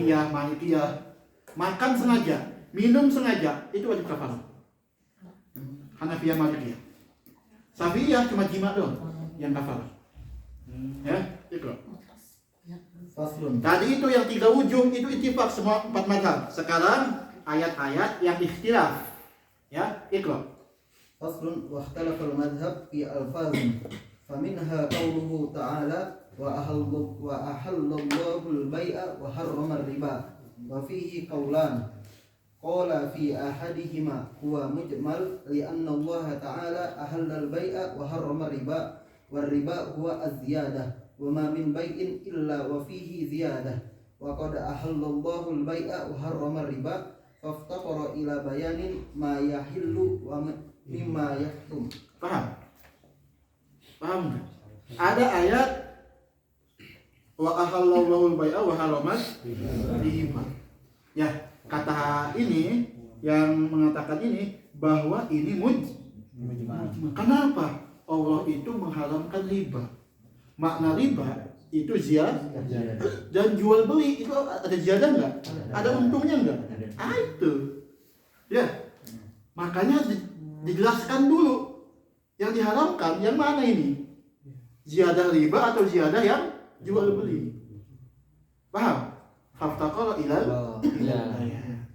Hanafiyah, Malikiyah, makan sengaja, minum sengaja, itu wajib kafarah. Hanafiyah, Malikiyah. Syafi'iyah cuma jima doang yang kafarah. Ya, itu. Tadi itu yang 3 ujung itu ittifaq semua 4 mazhab. Sekarang ayat-ayat yang ikhtilaf. Ya, ikra. Faslun wa ikhtalafa al-madhhab fi alfazin faminha qawluhu ta'ala wa ahallallahu al-bai'a wa harrama ar-riba wa fihi qawlan qala fi ahadihima huwa mujmal li anna Allah ta'ala ahalla al-bai'a wa harrama ar-riba wa ar-riba huwa az-ziyadah wa ma min bai'in illa wa fihi ziyadah wa qad ahallallahu al-bai'a wa harrama ar-riba faftaqara ila bayanin ma yahillu wa mimma yahrum. Paham? Paham enggak? Ada ayat wa ahallallahu al-bai'a wa harrama riba. Ya, kata ini yang mengatakan ini bahwa ini mujmal. Kenapa? Allah itu mengharamkan riba. Makna riba itu ziyadah dan jual beli itu ada ziyadah enggak? Ada untungnya enggak? Itu. Ya. Makanya dijelaskan dulu yang diharamkan yang mana ini? Ziyadah riba atau ziyadah yang jual beli? Paham? Faftaqara ilal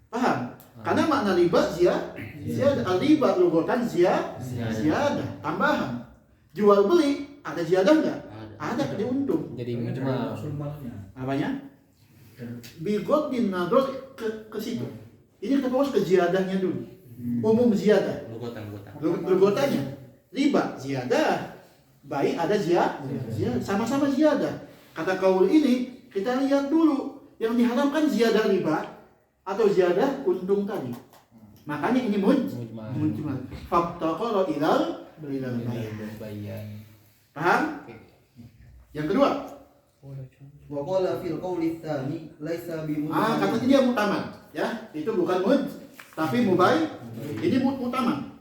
paham? Karena makna riba ziyadah, riba lughatan ziyadah, tambahan. Jual beli ada ziyadah enggak? Ada, dia untung. Jadi mujmal. Apanya? Bigot bin nador ke situ. Ini kita fokus ke ziyadahnya dulu. Umum ziyadah. Lugotannya. Riba ziyadah. Baik ada ziyadah. Sama-sama ziyadah. Kata kaul ini kita lihat dulu yang diharamkan ziyadah riba atau ziyadah untung tadi. Makanya ini mujmal. Faftaqara ilal bayan. Paham? Yang kedua, Wa qala fil qawli tsani laisa bi mujmal. katanya dia mutamad, ya. Itu bukan tapi mubay. Ini mutamad.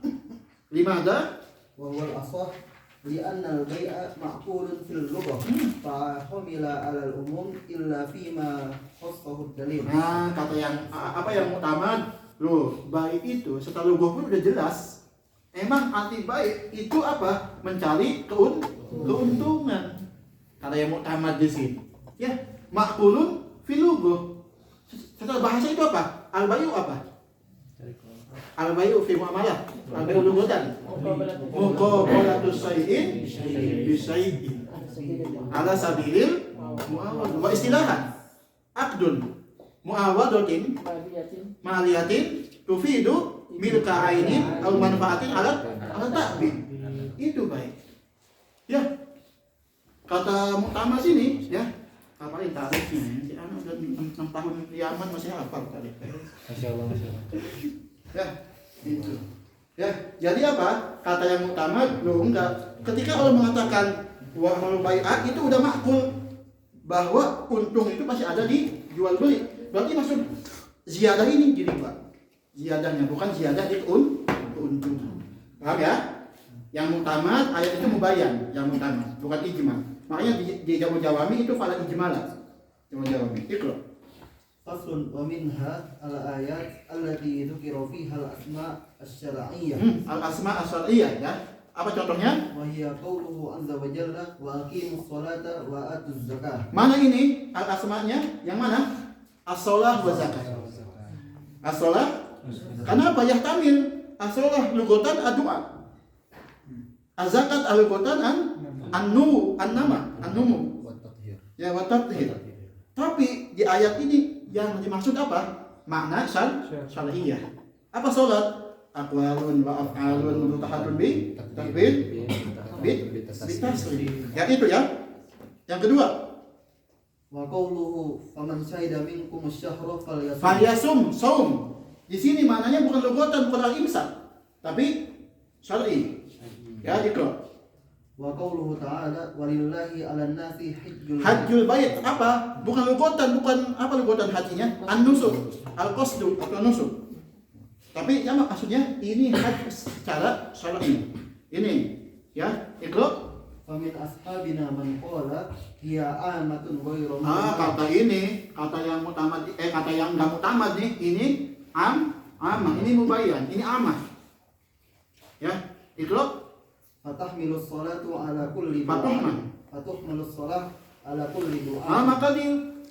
Limada? Wa wal asah li anna al-bai'a ma'qulun fil lughah fa humila 'ala al-umum illa fi ma khassahu ad-dalil. Nah, kata yang apa yang mutamad? Loh, baik itu setelah lughah pun udah jelas. Emang arti baik itu apa? Mencari keuntungan. Kata yang mutamad di sini. Ya, ma'qulun fil lughah. Setelah bahasa itu apa? Al-bai'u apa? Al-bai'u fi muamalah. Al-bai'u lughatan. Muqabalatus syai'in bi syai'in. Ala sabilil muawadah. Wa istilahan aqdun muawadatin maliyatin tufidu milka ainin aw manfaatin ala ta'bid. Itu baik. Ya. Kata Mu'tamad sini, ya, apalagi tarifnya, si anak udah 6 tahun di Yaman masih hafal tarif. Masya Allah. Ya, itu. Ya, jadi apa? Kata yang Mu'tamad, lo enggak. Ketika Allah mengatakan wa amalul bai'at itu udah makul bahwa untung itu pasti ada di jual beli. Berarti maksud ziyadah ini jadi Pak. Ziyadahnya bukan ziyadah di keuntungan. Paham ya? Yang Mu'tamad ayat itu mubayyan, yang Mu'tamad bukan ijma. Makanya di Jamu Jawami itu fala ijmalah. Jamu Jawami. Iqra. Faslun wa minha al-ayat allati dzukira fiha al-asma' asy-syar'iyyah. Al-asma' asy-syar'iyyah ya. Apa contohnya? Wa hiya qauluhu 'azza wa jalla wa aqimus sholata wa atuz zakah. Mana ini al-asma'nya? Yang mana? As-shalah wa zakat. As-shalah. Kenapa yahtamil? As-shalah lughatan addu'a. Az-zakat lughatan an-numu. Ya, wa tathhir. Tapi di ayat ini yang dimaksud apa? Makna syar'iyyah. Apa salat? Aqwalun wa af'alun mutahatun bi takbir bi tasrif. Ya itu ya. Yang kedua, Wa qawluhu faman syahida minkum asy-syahra falyasum saum. Di sini maknanya bukan lughatan, bukan al-imsak, tapi syar'i. Ya, ikra. Wa qawluhu ta'ala walillahi 'alan nasi Hajjul bait apa? Bukan lughatan, bukan apa lughatan hajinya? An-nusuk, al-qasdu atau nusuk. Tapi ya maksudnya ini haji secara syar'i. Ini ya, ikra. famin ashabina man qala hiya amatun ghairu Kata ini, kata yang mutamad, kata yang nggak mutamad nih, ini amah, ini mubayyan, ini amah. Ya, ikhlaq fatahmilus salatu ala kulli Fatuhman. fatuhmalus salat ala kulli du'a. Maka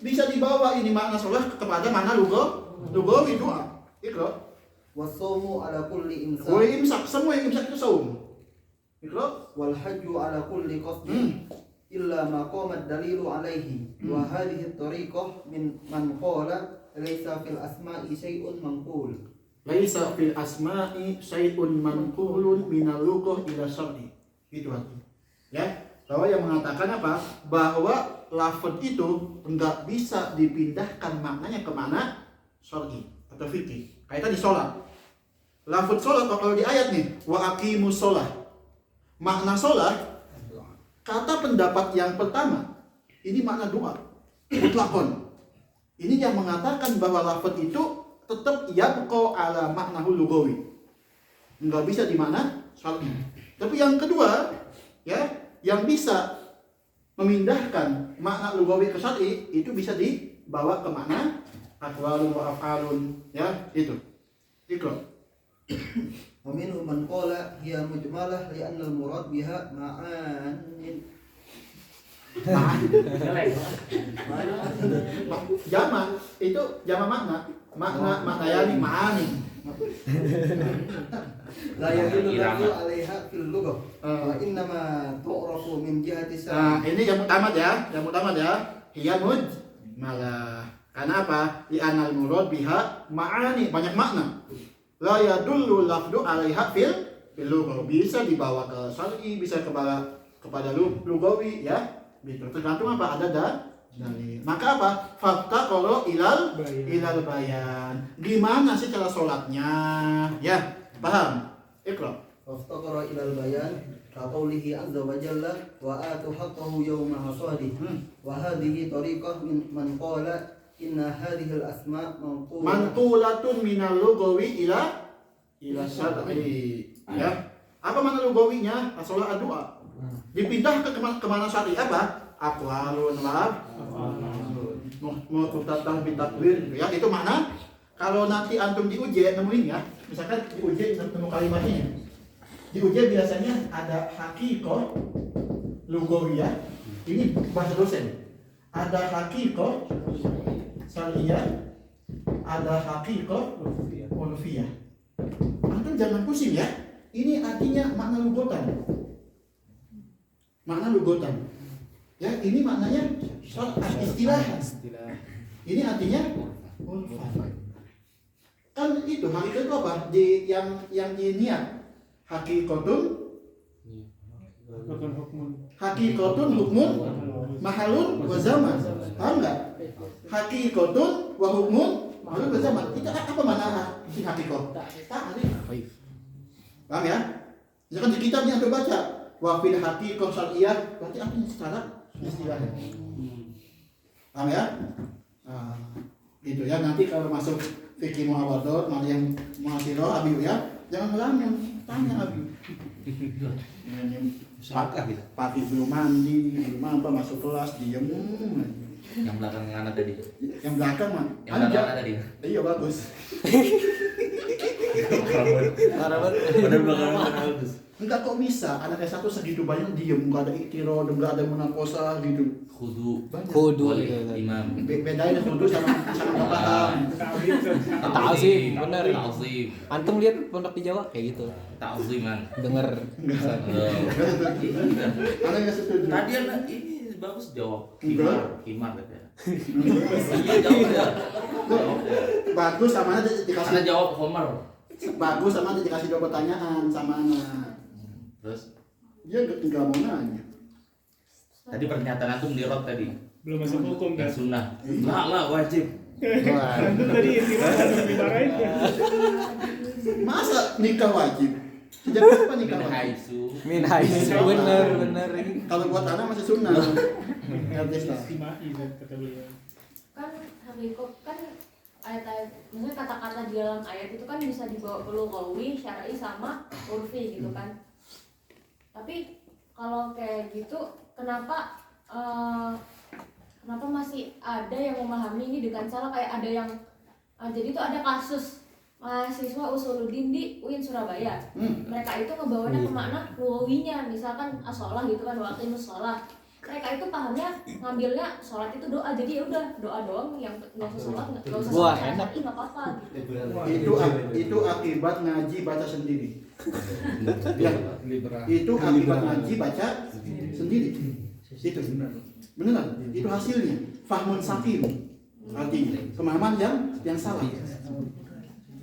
bisa dibawa ini makna sholat kepada makna lugawi doa. Ikhlaq. Wasaumu ala kulli imsak. Boleh imsak, semua yang imsak itu saum. Ikhlaq. Wal hajju ala kulli qasdin illa ma qama ad-dalilu alaihi. Wa hadhihi at-tariqah min man qala laysa fil asma'i syai'un manqul. Laisa fil asma'i syai'un manqulun minal lughah ila syar'i. Itu artinya. Ya, bahwa yang mengatakan apa? Bahwa lafaz itu enggak bisa dipindahkan maknanya ke mana? Syar'i atau fikih. Kayak tadi sholat. Lafaz sholat kalau di ayat nih, wa aqimus sholat. Makna sholat, kata pendapat yang pertama, ini makna doa. Mutlakon. Ini yang mengatakan bahwa lafaz itu tetap yabqa ala maknahu lugawi. Enggak bisa di mana syar'i. Tapi yang kedua, ya, yang bisa memindahkan makna lugawi ke syar'i itu bisa dibawa ke makna aqwalun wa af'alun, ya, itu. Ikra. Wa minhum man qala hiya mujmalah li anna al-murad biha ma'anin. Jama itu jama makna yani ma'ani. La yadullu lahu 'alaiha fil lughah. Wa innama tu'rafu min jihati Nah, ini yang utama ya. Hiya malah. Karena apa? Li anal murad biha ma'ani, banyak makna. La yadullu lafdu 'alaiha fil lughah. Bisa dibawa ke syar'i, bisa kepada lugawi, ya. Gitu. Tergantung apa ada dalil. Maka apa? Fakta kalau ilal bayan. Gimana sih cara sholatnya? Ya, paham? Iqra. Waftaqara ila al-bayan ka qawlihi 'azza wa jalla wa atu haqqahu yawma hasadi. Wa hadhihi tariqah min man qala inna hadhihi al-asma' Manqulatun minal lugawi ila syar'i. Ya. Apa makna lugawinya? As-shalat doa. Dipindah ke kemana syar'i apa? Aqwalun wa muqtatah bitakwir, ya, itu makna. Kalau nanti antum diuji nemuin, ya, misalkan diuji nemu kalimat ini. Diuji biasanya ada haqiqah lugawiyah, ini bahasa dosen. Ada haqiqah syar'iyah, ada haqiqah urfiyah. Antum jangan pusing, ya. Ini artinya makna lugotan. Makna lugotan. Ya, ini maknanya istilah. Ini artinya urfan. Kan itu hakikat itu apa? Yang diniat. Hakikatun hukmun mahalun wa zaman. Paham enggak? Hakikatun wa hukmun mahalun wa zaman. Itu apa makna hakikat? Paham ya? Misalkan di kitabnya Anda baca wa fil haqiqah syar'iyyah, berarti artinya secara istilah. Paham ya? Gitu ya. Nanti kalau masuk fikih muhawadah, mana yang muhasirah Abi ya, jangan ngelamun, tanya Abi. Pagi belum mandi, belum apa, masuk kelas diem. Yang belakang anak tadi. Yang belakang mah. Yang belakang anak tadi. Iya bagus. Benar belakang anak bagus. Enggak, kok bisa anak S1 segitu banyak diem, enggak ada iktirad, enggak ada munakosa gitu. Kudu imam. Bedain kudu sama paham. Ta'zim, bener. Ta'zim. Antum lihat pondok di Jawa kayak gitu. Ta'ziman. Denger. Anak enggak setuju. Tadi anak ini bagus jawab. Enggak. Kimar katanya. Iya jawab ya. Bagus sama aja dikasih. Karena jawab Homer. Bagus sama aja dikasih dua pertanyaan sama anak. Terus Dia enggak mau nanya. tadi pernyataan antum di rot tadi. Belum masuk hukum kan? Yang sunnah. Enggak lah wajib. Antum tadi dimarahin ya. Masa nikah wajib? Sejak kapan nikah Min wajib? haitsu. Min haitsu, bener. Kalau buat anak masih sunnah. Ngerti tak? Istimai kata beliau. Kan hakikat kan ayat-ayat, maksudnya kata-kata di dalam ayat itu kan bisa dibawa ke lugawi, syar'i sama urfi gitu kan. Tapi kalau kayak gitu kenapa kenapa masih ada yang memahami ini dengan salah, kayak ada yang jadi itu ada kasus mahasiswa Usuluddin di UIN Surabaya. Mereka itu ngebawanya ke makna lugawinya, misalkan as-sholah gitu kan, wa aqimus sholah. Mereka itu pahamnya ngambilnya sholat itu doa, jadi ya udah doa doang, yang nggak usah sholat, nggak usah Wah, sholat enak. nggak apa-apa gitu. Itu akibat ngaji baca sendiri. Ya, itu akibat ngaji baca sendiri. Itu beneran, itu hasilnya. Fahmun sakim, artinya pemahaman yang salah.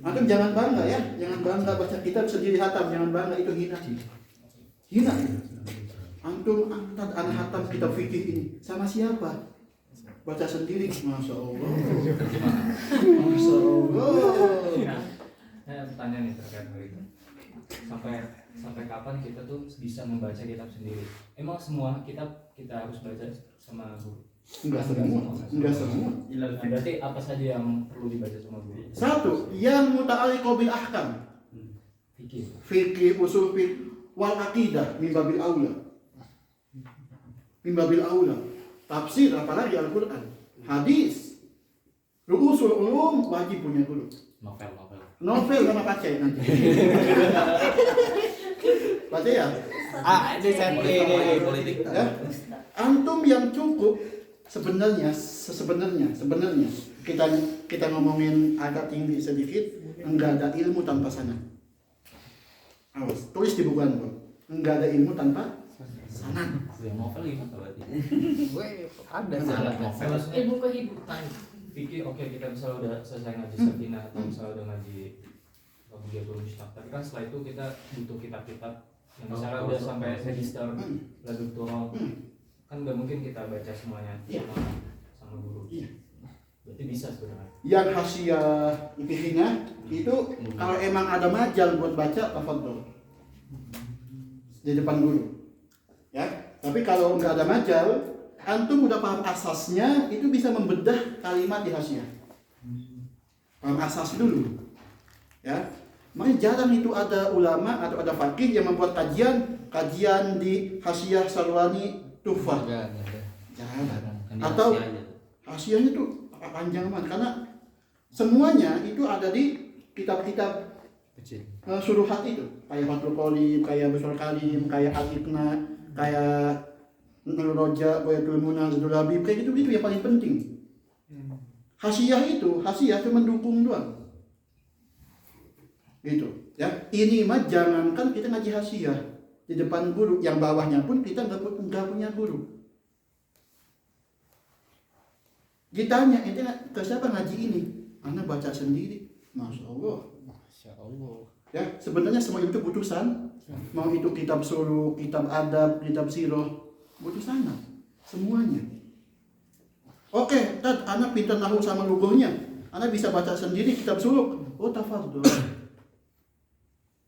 Antum jangan bangga ya, jangan bangga baca kitab sendiri hatam, jangan bangga, itu hina. Hina. Antum anak hatam kitab fikih ini sama siapa? Baca sendiri, masya Allah. Masya Allah. Saya bertanya nih terkait hal itu. Sampai kapan kita tuh bisa membaca kitab sendiri? Emang semua kitab kita harus baca sama guru? Enggak semua. Nah, berarti apa saja yang perlu dibaca sama guru? Satu, yang muta'alliqo bil ahkam. Fikih. Fikih, usul fikih, wal aqidah min babil aula. Min babil aula. Tafsir apalagi Al-Qur'an. Hadis. Ru'usul ulum wajib punya guru. Novel sama baca nanti. Baca ya? Ini setting. Politik. Ya? Antum yang cukup sebenarnya kita ngomongin agak tinggi sedikit, enggak ada ilmu tanpa sanad. Awas, tulis di buku Anda. Enggak ada ilmu tanpa sanad. Yang novel gimana berarti? Gue ada Sanad salah. novel. Ilmu kehidupan. Fikih oke, kita misalnya udah selesai ngaji Sakinah atau misalnya udah ngaji Bugiatul Mustaq, tapi kan setelah itu kita butuh kitab-kitab yang misalnya udah sampai register Ladul Turab, kan nggak mungkin kita baca semuanya sama guru. Berarti bisa sebenarnya. Yang hasiah fikihnya itu kalau emang ada majal buat baca, tafadhol di depan guru. Ya, tapi kalau nggak ada majal, antum udah paham asasnya, itu bisa membedah kalimat di hasiah. Paham asas dulu. Ya. Makanya jarang itu ada ulama atau ada fakih yang membuat kajian di hasiah Sarwani Tuhfah. Jarang. Atau hasiahnya tuh panjang banget karena semuanya itu ada di kitab-kitab suruhat itu, kayak Fathul Qorib, kayak Besar Karim, kayak Al-Iqna, kayak Nurul Roja, Bayatul Munah, Zadul Habib, kayak gitu yang paling penting. Hasiah cuma mendukung doang. Gitu ya. Ini mah jangankan kita ngaji hasiah di depan guru, yang bawahnya pun kita nggak punya guru. Ditanya, ente ke siapa ngaji ini? Anda baca sendiri. Masya Allah. Ya, sebenarnya semua itu butuh mau itu kitab suluk, kitab adab, kitab sirah, butuh sanad semuanya. Oke, anak pintar nahu sama lughahnya, anak bisa baca sendiri kitab suluk. Oh, tafadhol.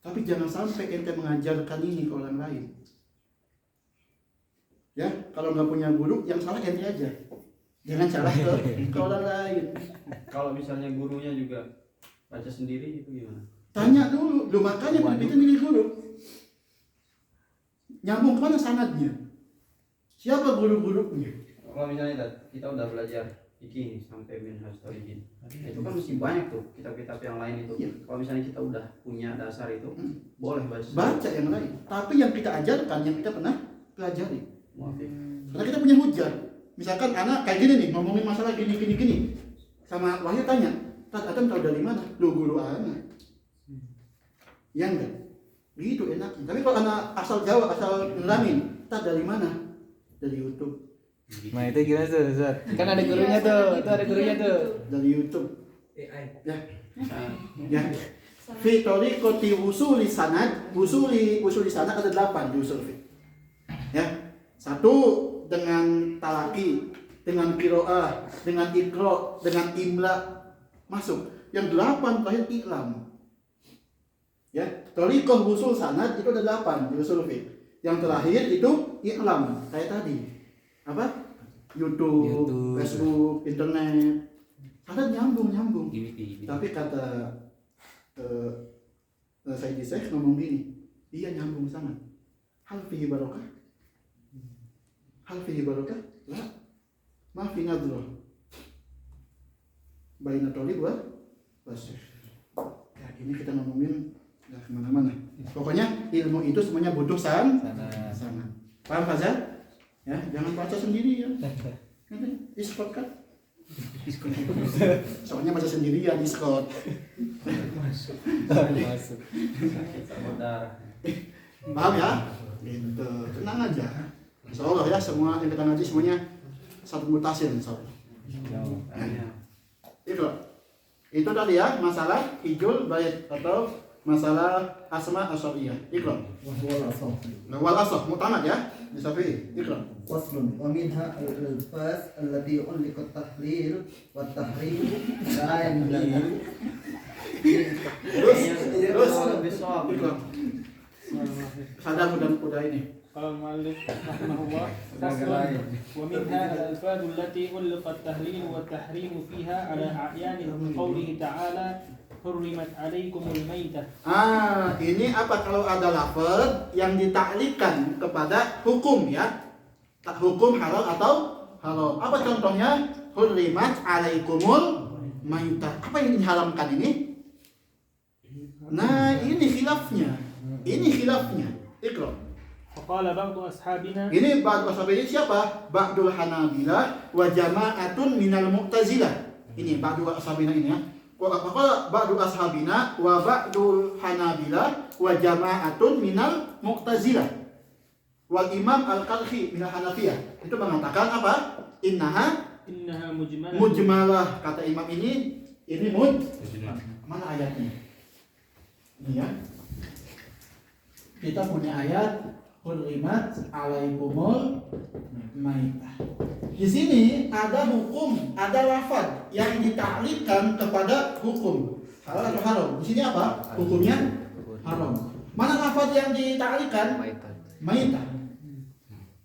Tapi jangan sampai ente mengajarkan ini ke orang lain. Ya, kalau nggak punya guru, yang salah ente aja. Jangan salah ke orang lain. Kalau misalnya gurunya juga baca sendiri itu gimana? Tanya dulu, makanya kita milih guru. Nyambung kemana sanadnya? Siapa guru-gurunya? Kalau misalnya kita udah belajar fikih nih sampai minhaj thalibin, itu kan masih banyak tuh kitab-kitab yang lain itu. Iya. Kalau misalnya kita udah punya dasar itu, boleh baca. Baca yang lain. Tapi yang kita ajarkan, yang kita pernah pelajari. Muafik. Karena kita punya hujah. Misalkan anak kayak gini nih, ngomongin masalah gini. Sama Wahyu tanya, Atam tahu dari mana? Lu guru anak. Ya enggak? Gitu enak. Tapi kalau anak asal Jawa, asal ngelamin, dari mana? Dari YouTube. Nah itu gimana tuh Ustaz? Kan ada gurunya tuh, itu ada gurunya tuh. Dari YouTube. AI. Ya. Fi tariqati wusuli sanad, wusuli sanad ada 8 di usul fiqh. Ya. 1 dengan talaki, dengan qiraah, dengan iqra, dengan imla masuk. Yang 8 terakhir iklam. Ya, tariqah wusul sanad itu ada 8 di usul fiqh. Yang terakhir itu iklam, kayak tadi. Apa? YouTube, Facebook, internet. Ada nyambung. Tapi kata Sayyidi Syekh ngomong gini, iya nyambung sangat. Hal fihi barokah? Hal fihi barakah? La. Ma fi nadhrah. Baina thalib wa wasif. Ya, ini kita ngomongin ya kemana-mana. Pokoknya ilmu itu semuanya butuh sama. Paham Fazal? Ya, jangan baca sendiri ya. Nanti Discord kan? Soalnya baca sendirian Discord. Saudara. Paham ya? Gitu. Tenang aja. Insyaallah ya, semua yang kita ngaji semuanya satu mutasil insyaallah. Itu tadi ya masalah ijul bait atau masalah asma asyariyah. Iqra. Wal asah mutamad ya. Di Syafi'i. Iqra. Faslun wa minha al-alfaz allati ulqa at-tahlil wa at-tahrim lain Terus Iqra. Sadar udah ini. قال المؤلف رحمه الله فصل ومنها الألفاظ التي علق التهليل والتحريم فيها على أعيانهم قوله تعالى حرمت عليكم الميتة. Ini apa kalau ada lafaz yang ditaklikan kepada hukum ya? Hukum halal atau haram. Apa contohnya? Hurrimat alaikumul maitah. Apa yang diharamkan ini? Nah, ini khilafnya. Iqra. فقال بعض أصحابنا Ini ba'du ashabi siapa? Ba'dul Hanabilah wa jama'atun minal Mu'tazilah. Ini ba'du ashabina ini ya. Qala ba'du ashabina wa ba'dul Hanabilah wa jama'atun minal Mu'tazilah. Wal Imam Al-Qarhi minal Hanafiyah. Itu mengatakan apa? Innaha mujmalah. Kata imam ini mujmalah. Mana ayatnya? Ini ya. Kita punya ayat Hurrimat alaikumul maitah. Di sini ada hukum, ada lafaz yang ditaklikan kepada hukum halal atau haram. Di sini apa? Hukumnya haram. Mana lafaz yang ditaklikan? Maitah.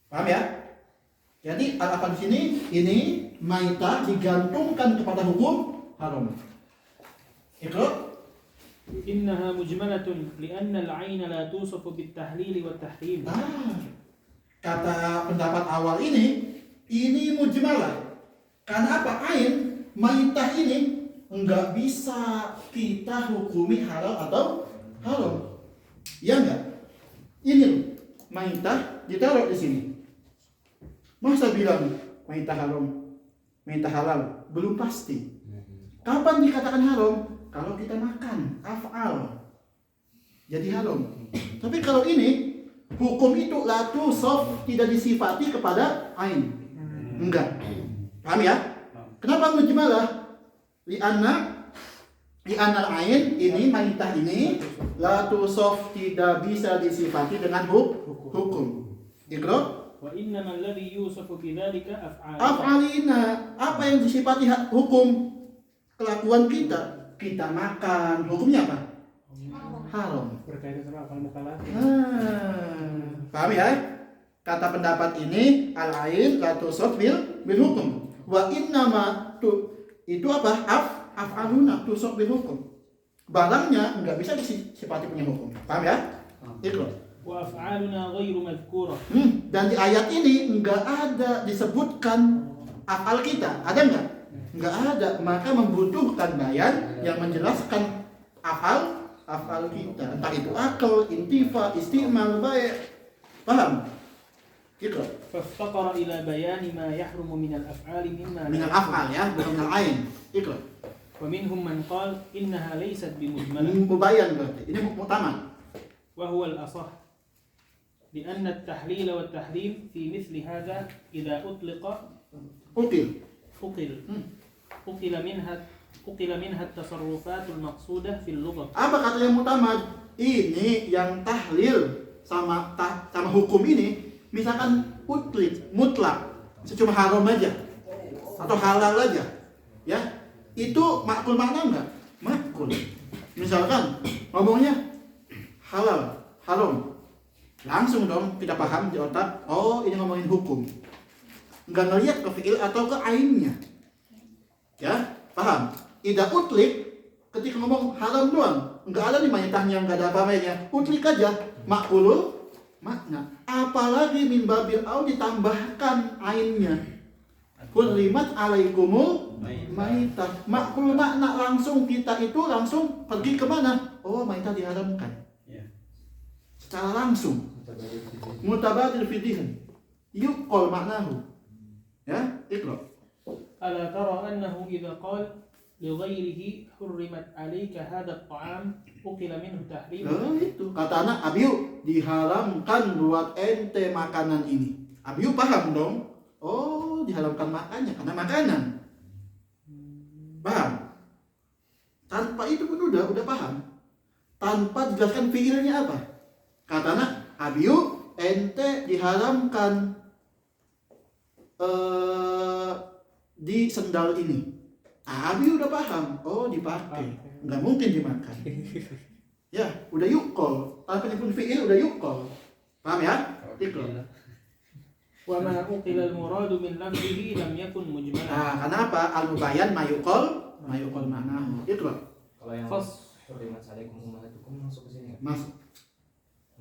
Paham ya? Jadi lafaz di sini ini maitah digantungkan kepada hukum haram. Ikut? إنها مجملة لأن العين لا توصف بالتحليل والتحريم. Kata pendapat awal ini mujmalah. Karena apa? Ain maitah ini enggak bisa kita hukumi halal atau haram. Ya enggak? Ini maitah ditaruh di sini. Masa bilang maitah haram, maitah halal? Belum pasti. Kapan dikatakan haram? Kalau kita makan, af'al, jadi haram. Tapi kalau ini, hukum itu la tusaf, tidak disifati kepada ain. Enggak. Paham ya? Kenapa mujmalah? Li'anna ain ini, maitah ini, la tusaf, tidak bisa disifati dengan hukum. Iqra. Wa innama alladhi yusafu bidzalika af'al. Af'alina, apa yang disifati hukum? Kelakuan kita makan, hukumnya apa? Haram. Berkaitan sama akal mukalaf. Paham ya? Kata pendapat ini al-ain la tusaf bil hukum. Wa innama itu apa? Af'aluna tusaf bil hukum. Barangnya enggak bisa disifati punya hukum. Paham ya? Itu. Wa af'aluna ghairu madhkurah. Dan di ayat ini enggak ada disebutkan af'al kita. Ada enggak? Enggak ada, maka membutuhkan bayan yang menjelaskan afal kita, entah itu akal, intifa, istimal, baik. Paham? Gitu. Faftaqara ila bayani ma yahrumu min al-af'ali mimma Min al-af'al ya, bukan min al-ain. Itu. Wa minhum man qala innaha laysat bimujmalah. Mubayan berarti. Ini muktamad. Wa huwa al-asah. لأن التحليل والتحريم في مثل هذا إذا أطلق أقل منها التصرفات المقصودة في اللغة. Apa kata yang mutamad? Ini yang tahlil sama hukum ini, misalkan mutlak, cuma haram aja atau halal aja, ya itu makul makna enggak? Makul. Misalkan ngomongnya halal, haram, langsung dong kita paham di otak. Oh ini ngomongin hukum, nggak ngelihat ke fi'il atau ke ainnya. Ya, paham? Ida utlik ketika ngomong haram doang, nggak ada nih mayatahnya, nggak ada apa-apanya. Utlik aja, makulul makna. Apalagi min babil au ditambahkan ainnya. Hurrimat alaikumul maitah. Makul makna langsung kita itu langsung pergi kemana? Oh, maitah diharamkan. Ya. Secara langsung. Mutabadir fidihan. Yuqol maknahu. Ya, ikra. ألا ترى أنه إذا قال لغيره حرمت عليك هذا الطعام أكل منه تحريما. Itu kata anak Abiu diharamkan buat ente makanan ini. Abiu paham dong? Oh, diharamkan makannya karena makanan. Paham? Tanpa itu pun udah paham. Tanpa dijelaskan fiilnya apa? Kata anak Abiu ente diharamkan di sendal ini. Abi udah paham. Oh, dipakai. Nggak mungkin dimakan. Ya, udah yukol. Tanpa pun fiil udah yukol. Paham ya? Ikut. وما أقل المراد من لفظه لم يكن مجملا. Nah, kenapa? Al-mubayyan mayukol maknahu. Ikut. Kalau yang Fas. hurrimat alaikum ummahatukum masuk ke sini ya? Masuk.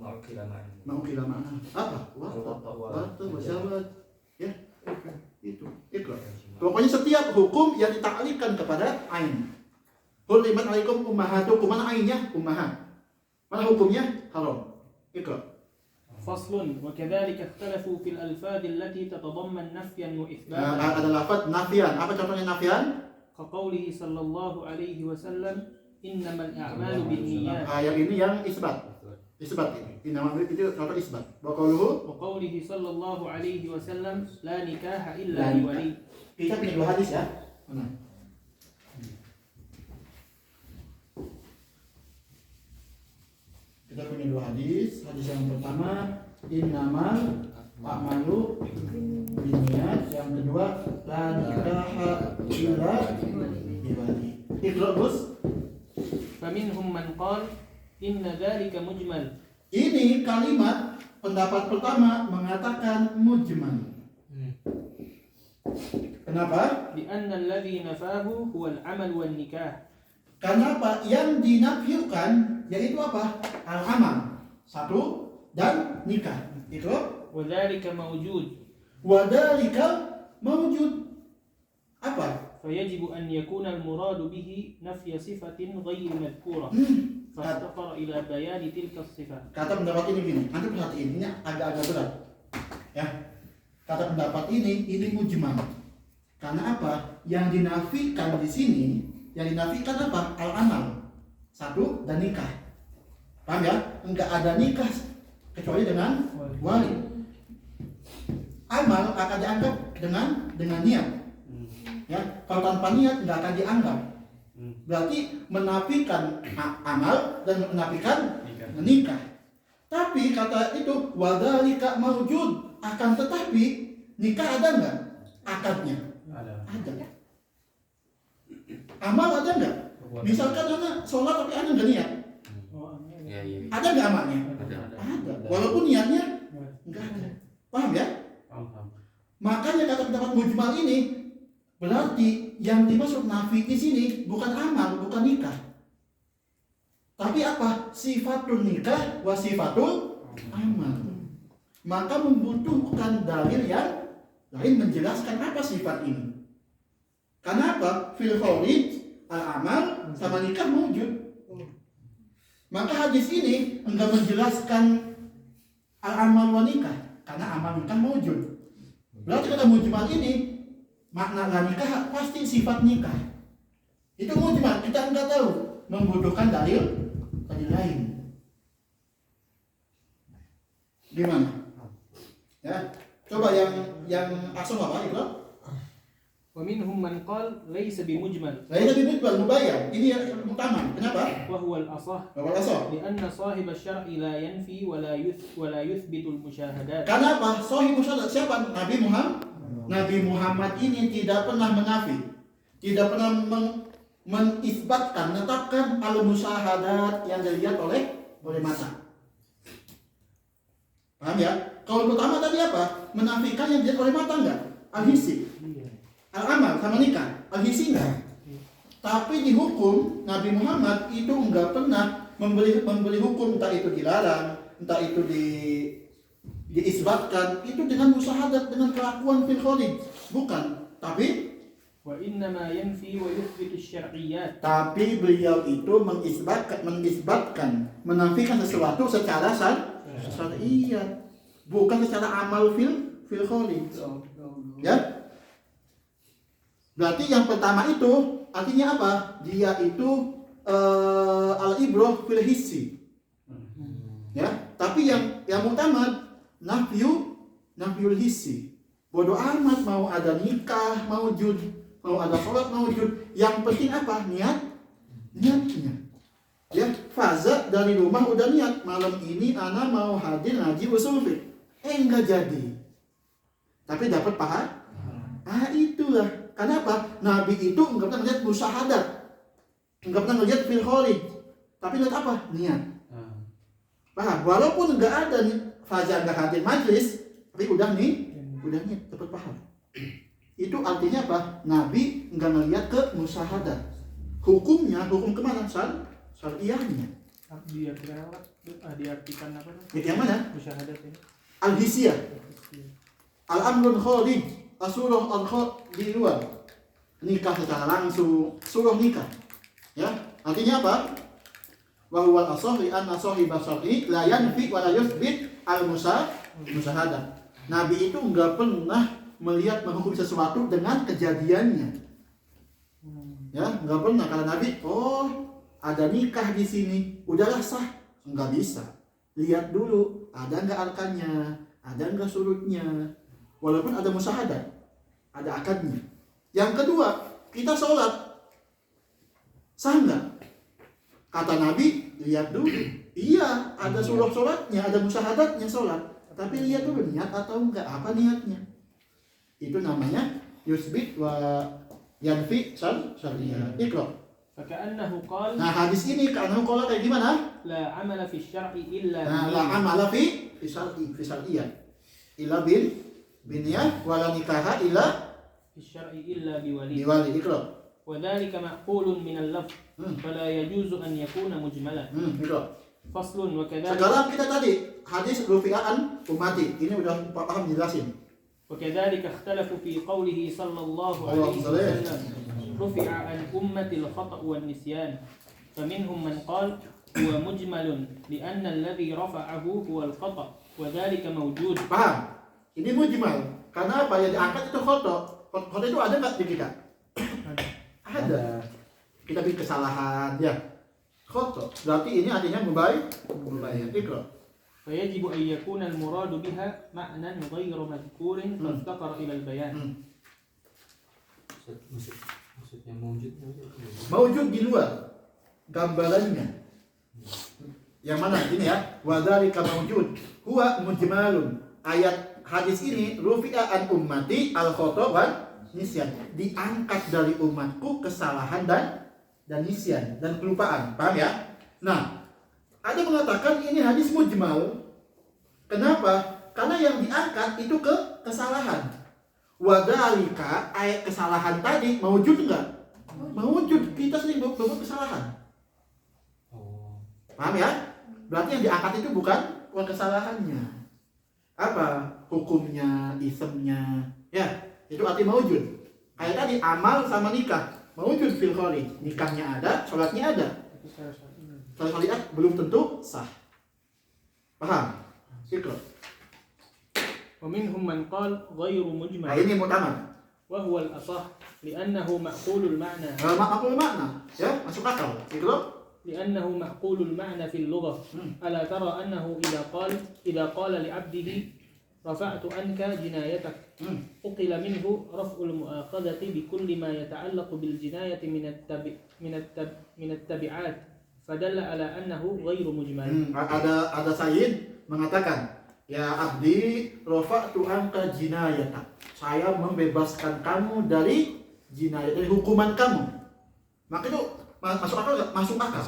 Mau kilama. Mau kila makna. Apa? Wata wasyawat. Ya. Itu. Ikut. Pokoknya setiap hukum yang ditaklifkan kepada ain. Hurrimat alaikum ummahatukum. Mana ainnya? Ummahat. Mana hukumnya? Haram. Ikut. فصل وكذلك اختلفوا في الألفاظ التي تتضمن نفيا وإثباتا Ada lafaz nafian. Apa contohnya nafian? كقوله صلى الله عليه وسلم إنما الأعمال بالنيات Yang ini yang isbat. Isbat ini. Ini itu contoh isbat. Waqaluhu وقوله صلى الله عليه وسلم لا نكاح إلا بولي. kita punya dua hadis ya. Mana? Kita punya dua hadis. Hadis yang pertama innamal a'malu binniyat. Yang kedua la nikaha illa biwali. Iqra Gus. فمنهم من قال إن ذلك مجمل. Ini kalimat pendapat pertama mengatakan mujmal. Kenapa? لأن الذي نفاه هو العمل والنكاح. Kenapa? Yang dinafikan yaitu apa? Al-amal. Satu dan nikah. Itu وذلك موجود wadalika mawjud. Apa? فيجب أن يكون المراد به نفي صفة غير مذكورة فافتقر إلى بيان تلك الصفة. Kata pendapat ini gini, Anda perhatiin, ini agak-agak berat. Ya. Kata pendapat ini mujmal. Karena apa? Yang dinafikan di sini, yang dinafikan apa? Al-amal. Satu dan nikah. Paham ya? Enggak ada nikah kecuali dengan wali. Amal akan dianggap dengan niat. Ya, kalau tanpa niat nggak akan dianggap. Berarti menafikan amal dan menafikan nikah. Tapi kata itu wadalika maujud, akan tetapi nikah ada nggak akadnya? Ada. Amal ada nggak? Misalkan anak sholat tapi anak nggak niat, Iya. ada nggak amalnya? Ada. Ada. Walaupun niatnya nggak ada. Paham ya? Makanya kata pendapat mujmal ini berarti yang dimaksud nafi di sini bukan amal, bukan nikah. Tapi apa? Sifatul nikah wa sifatul amal. Maka membutuhkan dalil yang lain menjelaskan apa sifat ini. Karena apa? Fil kharij al-amal sama nikah wujud. Maka hadis ini enggak menjelaskan al-amal wa nikah karena amal nikah wujud. Berarti kata mujmal ini makna nikah pasti sifat nikah. Itu mujmal, kita enggak tahu, membutuhkan dalil lain. Gimana? Ya, coba yang asal apa itu? ومنهم من قال ليس بمجمل Lain lebih mujmal mubayyan. Ini yang utama. Kenapa? وهو الأصح Bapak asal. لأن صاحب الشرع لا ينفي ولا يثبت المشاهدات. Kenapa? Sahih musyahadat siapa? Nabi Muhammad. Nabi Muhammad ini tidak pernah menafi, tidak pernah menisbatkan, menetapkan al-musyahadat yang dilihat oleh mata. Paham ya? Kalau pertama tadi apa? Menafikan yang dilihat oleh mata enggak? Al-hissi. Al-amal sama nikah, al-hissi enggak. Tapi di hukum Nabi Muhammad itu enggak pernah memberi hukum, entah itu dilarang, entah itu diisbatkan itu dengan musyahadat, dengan kelakuan fil kharij, bukan. Tapi وإنما ينفي ويثبت الشرعيات. tapi beliau itu mengisbatkan, menafikan sesuatu secara syar'iyat, bukan secara amal fil kharij. Ya. Berarti yang pertama itu artinya apa? Dia itu al-ibrah fil hissi. Ya, tapi yang utama nafyul hissi. Bodoh amat mau ada nikah, maujud, mau ada sholat, maujud. Yang penting apa? Niatnya. Ya, faza dari rumah udah niat, malam ini ana mau hadir ngaji usul fiqh. Enggak jadi. Tapi dapat pahala. Itulah. Kenapa? Nabi itu enggak pernah ngeliat musyahadat. Enggak pernah ngeliat fil kharij. Tapi lihat apa? Niat. Paham? Walaupun enggak ada faza, enggak hadir majlis, tapi udah niat, dapat pahala. Itu artinya apa? Nabi enggak ngeliat ke musyahadat. Hukumnya, hukum kemana? Syariahnya. Diartikan apa? Itu yang mana? Musyahadat ini. Al-hisiyah. Al-amrun kharij, as-surah di luar. Nikah secara langsung, surah nikah. Ya, artinya apa? Wa huwal asah li anna sahibas syar'i la yanfi wa la yuthbit al-musyahadah. Nabi itu enggak pernah melihat menghukum sesuatu dengan kejadiannya. Ya, enggak pernah. Karena Nabi, ada nikah di sini, udahlah sah. Enggak bisa. Lihat dulu, ada enggak arkannya, ada enggak surutnya. Walaupun ada musyahadah, ada akadnya. Yang kedua, kita sholat, sah enggak? Kata Nabi, lihat dulu. Iya, ada surah sholatnya, ada musyahadatnya sholat. Tapi lihat dulu niat atau enggak, apa niatnya. Itu namanya yusbit wa yanfi syariah. Iqra. فكأنه قال Nah, hadis ini ka'annahu qala kayak gimana? لا عمل في الشرع إلا Nah, la amala fi syar'iyyah. Illa biniyah wala nikaha illa في الشرع إلا بولي biwali. Iqra. وذلك معقول من اللفظ فلا يجوز أن يكون مجملا. Iqra. فصل وكذلك Sekarang kita tadi hadis rufi'an ummati. Ini udah paham jelasin. وكذلك اختلفوا في قوله صلى الله عليه وسلم رفع عن أمة الخطأ والنسيان فمنهم من قال هو مجمل لأن الذي رفعه هو الخطأ وذلك موجود. Paham? Ini mujmal. Karena apa yang diangkat itu khoto. Khoto itu ada nggak di kita? Ada. Kita bikin kesalahan, ya. Khoto. Berarti ini artinya mubayyin. Iqra. فيجب أن يكون المراد بها معنى غير مذكور فافتقر إلى البيان. Maksudnya mewujud. Mawjud di luar gambarannya. Yang mana ini ya? Wa dzalika mawjud huwa mujmalun. Ayat hadis ini rufi'a an ummati al khata' wan nisyan. Diangkat dari umatku kesalahan dan nisyan dan kelupaan. Paham ya? Nah, ada mengatakan ini hadis mujmal. Kenapa? Karena yang diangkat itu kesalahan. Wadalika ayat kesalahan tadi mewujud enggak? Mewujud. Kita sering berbuat kesalahan. Paham ya? Berarti yang diangkat itu bukan kesalahannya. Apa? Hukumnya, isemnya. Ya, itu arti mewujud. Kayak tadi amal sama nikah. Mewujud fil kharij. Nikahnya ada, sholatnya ada. Kalau syariat belum tentu sah. Paham? Iqra. ومنهم من قال غير مجمل Nah, ini mutamad. وهو الأصح لأنه معقول المعنى Makul makna, ya, masuk akal. Iqra. لأنه معقول المعنى في اللغة. ألا ترى أنه إذا قال لعبده رفعت عنك جنايتك أقل منه رفع المؤاخذة بكل ما يتعلق بالجناية من التبعات فدل على أنه غير مجمل. Ada Sayyid mengatakan, ya abdi rafa'tu anka jinayatak. Saya membebaskan kamu dari jinayat, dari hukuman kamu. Maka itu masuk akal nggak? Masuk akal.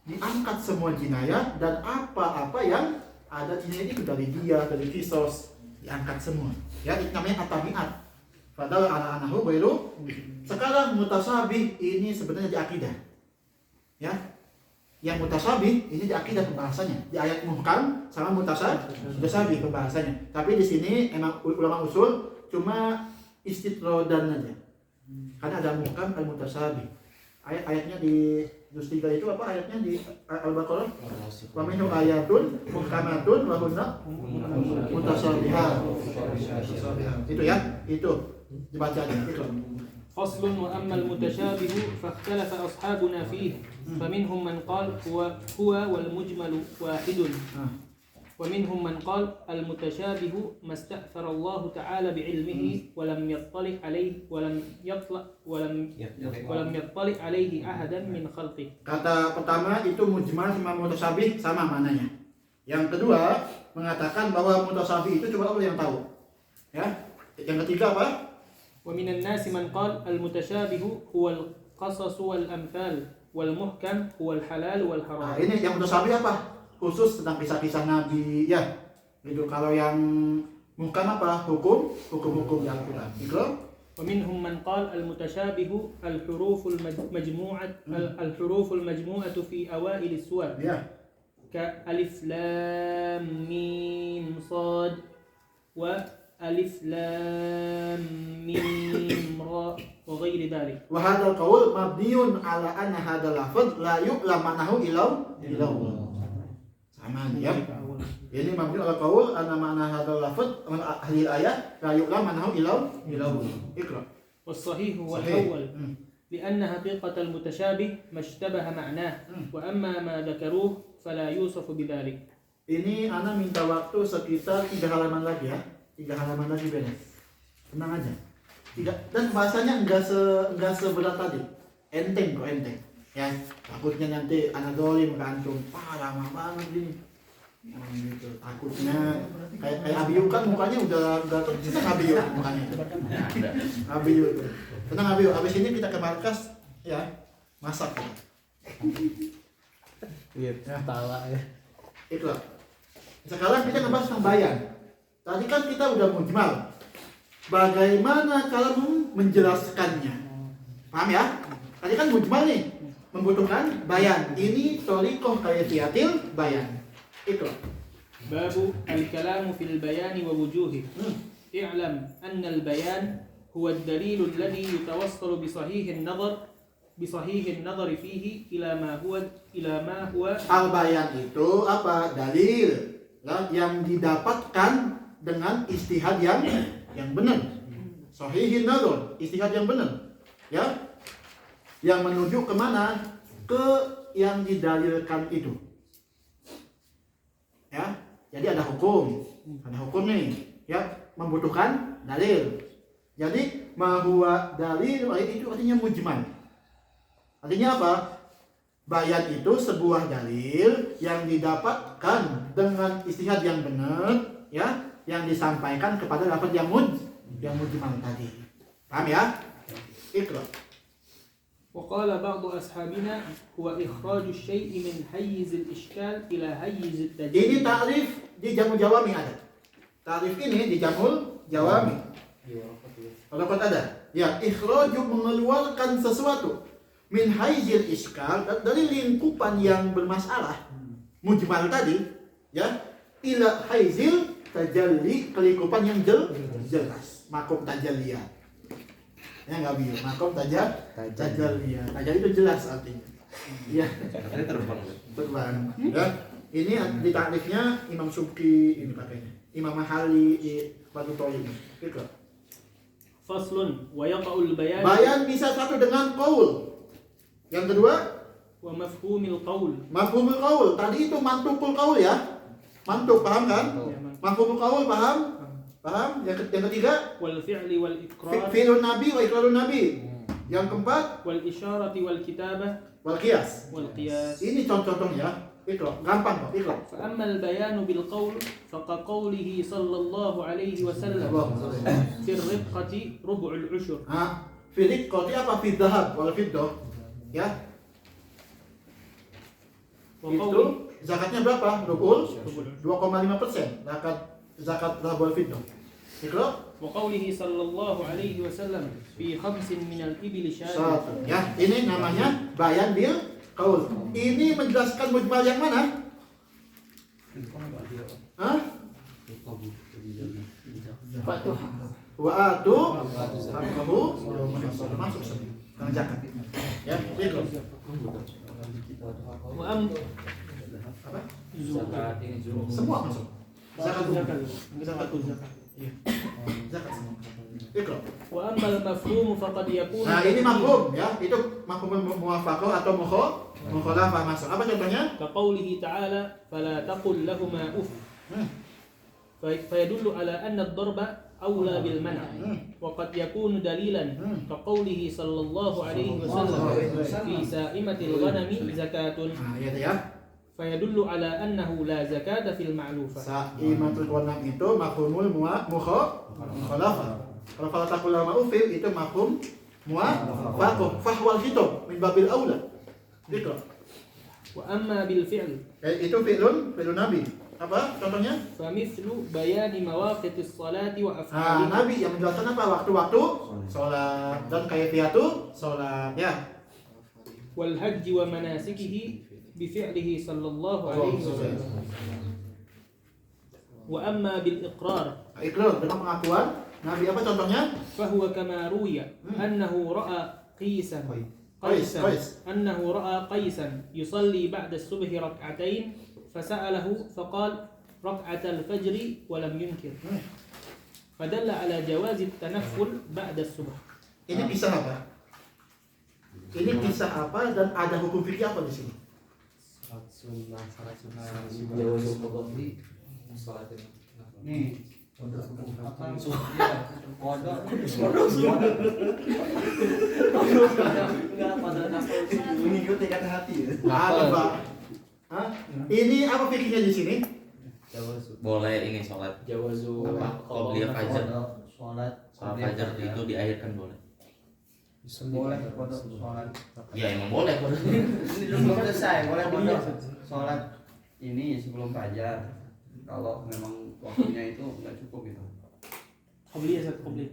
Diangkat semua jinayat dan apa-apa yang ada jinayat itu dari dia, dari kisos, diangkat semua. Ya, itu namanya at-tabi'at. Padahal ala-anahu bairu. Sekarang mutasabih ini sebenarnya di akidah. Ya. yang mutasabih ini di akidah pembahasannya. Di ayat muhkam sama mutasabih pembahasannya. Tapi di sini emang ulama usul cuma istitrodan aja. Karena ada muhkam dan mutasabih. Ayatnya di juz 3 itu apa ayatnya di Al-Baqarah? Wa minhu ayatun muhkamatun wa hunna mutasabihat. Itu ya, itu dibacanya itu. فصل وأما المتشابه فاختلف أصحابنا فيه فمنهم من قال هو والمجمل واحد ومنهم من قال المتشابه ما استأثر الله تعالى بعلمه ولم يطلع عليه أحدا من خلقه. Kata pertama itu mujmal sama mutasabih sama mananya. Yang kedua mengatakan bahwa mutasabih itu cuma Allah yang tahu. Ya. Yang ketiga apa? ومن الناس من قال المتشابه هو القصص والأمثال والمحكم هو الحلال والحرام. Nah, ini yang mutasabih apa? Khusus tentang kisah-kisah Nabi ya. Itu kalau yang muhkam apa? Hukum-hukum yang Al-Qur'an. Itu. ومنهم من قال المتشابه الحروف المجموعة في أوائل السور كألف لام ميم صاد وألف لام ميم را وغير ذلك. وهذا القول مبني على أن هذا اللفظ لا يعلم معناه إلا الله. Sama ya. Ini mabni ala qaul anna ma'na hadzal lafz min ahli ayat la yu'lam ma'nahu illa Allah. Iqra. والصحيح هو الأول لأن حقيقة المتشابه ما اشتبه معناه وأما ما ذكروه فلا يوصف بذلك. Ini ana minta waktu sekitar 3 halaman lagi ya. 3 halaman lagi beres. Tenang aja. Dan bahasanya enggak seberat tadi. Enteng kok enteng. Ya, takutnya nanti anak dolim kantung. Lama banget ini. Gitu. Takutnya kayak Abiyu kan mukanya udah tenang Abiyu mukanya. Abiyu. Tenang Abiyu. Habis ini kita ke markas ya. Masak. Iya, tawa ya. Itulah. Sekarang kita ngebahas tentang bayan. Tadi kan kita udah mujmal. Bagaimana cara menjelaskannya? Paham ya? Tadi kan mujmal nih, membutuhkan bayan. Ini thoriqah kaifiyatil bayan. Itu. باب الكلام في البيان ووجوهه. اعلم أن البيان هو الدليل الذي يتوصل بصحيح النظر فيه إلى ما هو Al-bayan itu apa? Dalil yang didapatkan dengan istihad yang benar. Sahihin nazar, istihad yang benar. Ya. Yang menuju kemana? Ke yang didalilkan itu. Ya. Jadi ada hukum nih, ya, membutuhkan dalil. Jadi ma huwa dalil itu artinya mujmal. Artinya apa? Bayan itu sebuah dalil yang didapatkan dengan istihad yang benar, ya, yang disampaikan kepada lafaz yang mujmal tadi. Paham ya? Iqra. وقال بعض أصحابنا هو إخراج الشيء من حيز الإشكال إلى حيز التجلي. Ini ta'rif di Jamul Jawami ada. Ta'rif ini di Jamul Jawami. Kalau ada, ya, ikhraju mengeluarkan sesuatu min haizil iskal dari lingkupan yang bermasalah mujmal tadi, ya, ila haizil tajalli kelingkupan yang jelas, makom tajalliyat. Ya nggak biar makom tajalliyat. Tajalli itu jelas artinya. Iya. Terbang. Ya. Ini di takrifnya Imam Subki ini pakainya. Imam Mahali di Batu Toyib. Itu. Faslun wa yaqa'ul bayan. Bayan bisa satu dengan qaul. Yang kedua, wa mafhumil qaul. Mafhumul qaul. Tadi itu mantukul qaul ya. Mantuk paham kan? Mafhumul qaul paham? Paham? Yang ketiga, wal fi'li wal iqrar. Fi'lun nabi wa iqrarun nabi. Yang keempat, wal isyarati wal kitabah wal qiyas. Wal qiyas. Ini contoh-contohnya. Itu gampang kok, itu. Fa ammal bayanu bil qaul fa qawlihi sallallahu alaihi wasallam fi riqqati rub'ul usyur. Fi riqqati apa? Fi dhahab wal fiddah. Ya. Itu zakatnya berapa? Rub'ul 2,5%. Zakat dhahab wal fiddah. Ikra. Wa qawlihi sallallahu alaihi wasallam fi khamsin min al-ibli syatun. Ya, ini namanya bayan bil Qaul. Ini menjelaskan mujmal yang mana? Hah? Wa atu haqqahu masuk tentang zakat. Ya, itu. Wa am Zakat ini juga. Semua masuk. Zakat dulu. zakat zakat. Iya. Zakat semua. Ikra. Wa ammal mafhum faqad yakun. Nah, ini mafhum ya. Itu mafhum muwafaqah atau mukhalafah masuk. Apa contohnya? كقوله تعالى فلا تقل لهما أف فيدل على أن الضرب أولى بالمنع وقد يكون دليلا كقوله صلى الله عليه وسلم في سائمة الغنم زكاة Nah, ya ya. فيدل على أنه لا زكاة في المعلوفة. Sa'imatul ghanam itu mafhumul mukhalafah. Kalau fala taqul lama ufil itu mafhum muwafaqah. Fahwal khitab min babil aula. Ikra. وأما بالفعل Itu fi'lun nabi. Apa contohnya? فمثل بيان مواقف الصلاة Nah, وأفعالها nabi yang menjelaskan apa? Waktu-waktu sholat dan kayfiyatu sholat. Ya. والحج ومناسكه بفعله صلى الله عليه وسلم. وأما بالإقرار Ikrar dengan pengakuan nabi apa contohnya? فهو كما روي أنه رأى قيسا Qais. أنه رأى قيسا يصلي بعد الصبح ركعتين فسأله فقال ركعة الفجر ولم ينكر فدل على جواز التنفل بعد الصبح. Ini kisah apa? Ini kisah apa dan ada hukum fikih apa di sini? Salat sunnah. Jawazul qadhi salat ini. Nih, mengikuti kata hati ya. Ada, Pak. Hah? Ini apa fikihnya di sini? Boleh ini sholat Jawazul qobliyah fajar. Sholat Sholat fajar itu diakhirkan boleh. boleh kodok sholat. Ya emang boleh. Ini belum selesai, boleh kodok sholat ini sebelum fajar. Kalau memang waktunya itu nggak cukup gitu. قبلية قبلية.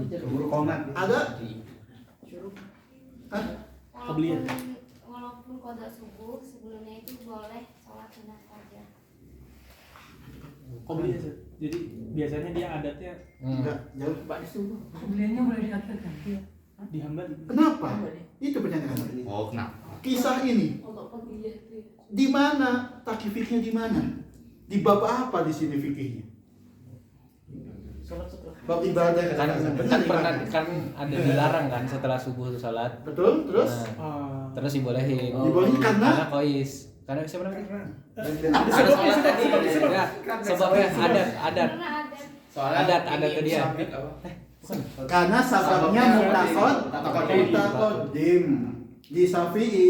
Keburu komat. Ada? Hah? Qabliyah. Walaupun qada subuh sebelumnya itu boleh sholat sunat saja. قبلية. Jadi biasanya dia adatnya Enggak, jauh. Kemudiannya boleh diakhirkan. dihambali. Kenapa? Itu pertanyaan. Oh kenapa? Kisah ini Untuk qabliyah itu. di mana? Takif fikihnya di mana? Di bab apa di sini fikihnya? Bab ibadah Kan benar pernah ibadah. kan ada dilarang kan setelah subuh itu salat. Betul, terus Nah, terus dibolehin. dibolehin karena kois. Karena siapa namanya? Ada Ada sholat tadi. Ya, sebabnya adat. Karena ada Adat ke dia. karena sababnya mutaqaddim di Syafi'i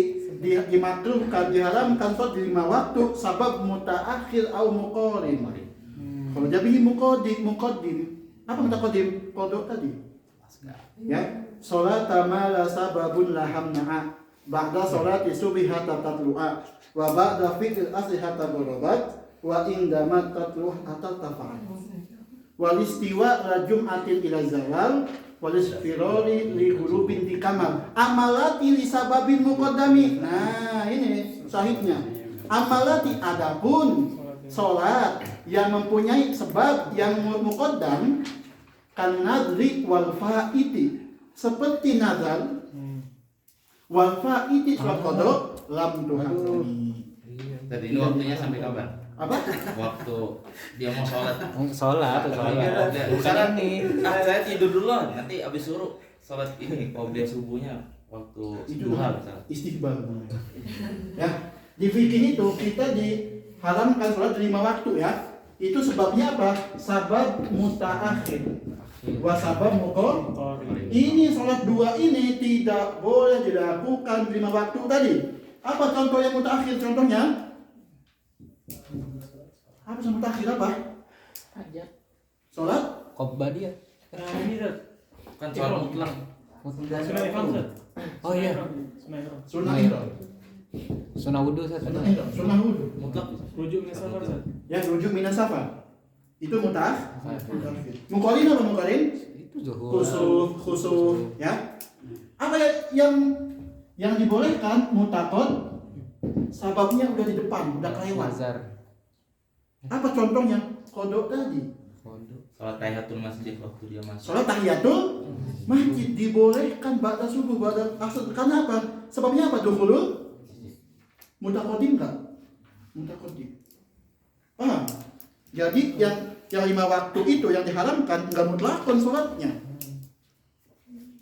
dimakruhkan diharamkan sholat di 5 waktu sabab mutaakhir au muqarrin. Kalau jadi muqaddim apa mutaqaddim? Qadha tadi. Ya, sholat tamala sababun lahamna ba'da sholati subhi hatta tatlu'a wa ba'da fi'il asli hatta gharabat wa indama tatlu'a hatta tafa'al. Wal istiwa la jum'atin ila zawal wal isfirari li ghurubin di kamal amalati li sababin muqaddami. Nah, ini sahihnya. Amalati adapun salat yang mempunyai sebab yang muqaddam kan nadri wal faiti seperti nazar wal faiti surat qada lam tuhakami. Tadi ini waktunya sampai kapan? Apa? Waktu dia mau sholat. Sholat. Bukan nih. Saya tidur dulu nanti abis suruh sholat ini qobliyah subuhnya waktu duha misalnya. Istighbar. Ya, di fikih itu kita diharamkan sholat 5 waktu ya. Itu sebabnya apa? Sabab mutaakhir. Wa sabab muqarrin. Ini sholat 2 ini tidak boleh dilakukan 5 waktu tadi. Apa contoh yang mutaakhir? Contohnya? Apa yang mutaakhir apa? Hajat. Sholat? Qobliyah. Ini Kan sholat mutlak. Sunnah ihram. Oh iya. Sunnah ihram. Sunnah ihram. Sunnah wudu Sunnah ihram. Sunnah wudu. Mutlak. Rujuk min safar. Ya, rujuk minas safar. Itu mutaakhir. Muqarrin apa muqarrin? Itu zuhur. Khusuf, ya. Apa yang Yang dibolehkan mutakot sababnya udah di depan, udah kelewat. Nazar. Apa contohnya? Kodok tadi. Salat tahiyatul masjid waktu dia masuk. Sholat tahiyatul masjid dibolehkan ba'da subuh, ba'da asar. Karena apa? Sebabnya apa? Dukhulul mutakodim enggak? Mutakodim. Paham? Jadi yang 5 waktu itu yang diharamkan enggak mutlakon sholatnya.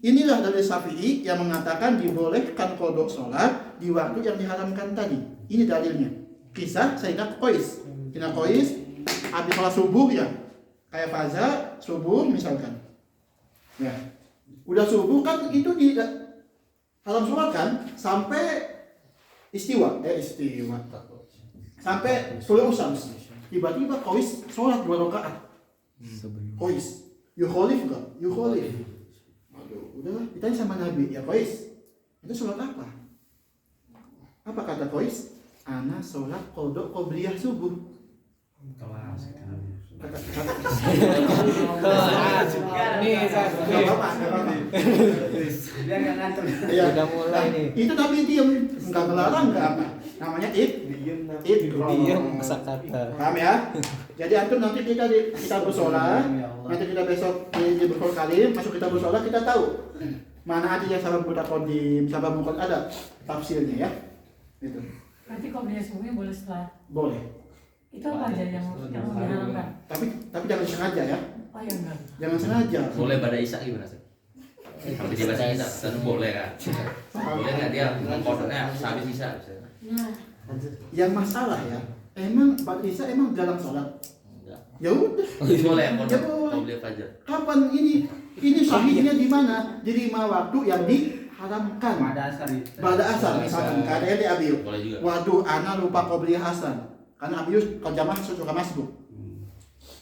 Inilah dari Syafi'i yang mengatakan dibolehkan kodok sholat di waktu yang diharamkan tadi. Ini dalilnya. Kisah Sayyidina Qais. Sayyidina Qais habis sholat subuh ya, kayak faza subuh misalkan. Ya, udah subuh kan itu di haram sholat kan sampai istiwa, sampai suluh usams. Tiba-tiba Qais sholat 2 rakaat. Qais, yukholif enggak? Yukholif. Aduh, udahlah, ditanya sama Nabi, ya Qais, itu sholat apa? Apa kata Qais? Ana sholat qodok qobliyah subuh. Kelas sekali. Nih, Biar nggak ngantuk. Iya. Udah mulai nih. Itu Nabi diem, nggak melarang, nggak apa. Namanya Diam kata. Paham ya? Jadi antum nanti kita bersolat, nanti kita besok di Bukhul Kalim masuk kita bersolat, kita tahu mana ada yang sabab mutakodim, sabab mukot, ada tafsirnya ya. Itu Nanti kalau dia subuhnya boleh setelah. boleh. Itu apa aja yang diharamkan? Tapi jangan sengaja ya. Oh ya enggak. Jangan sengaja. Boleh pada Isya gimana sih? Kalau dia bahasa Isya kan boleh kan? Boleh nggak dia mengkodoknya sehabis Isya? Nah, Yang masalah ya, emang Pak Isa emang jarang sholat. Enggak. Ya udah. Boleh Ya kodok boleh. kalau beli fajar. Kapan ini sahihnya di mana? Di 5 waktu yang diharamkan. Pada asar misalkan ada yang di Abiyu. Boleh juga. Waduh, ana lupa qobliyah hasan. Karena Abiyu kalau jamaah suka masbuk.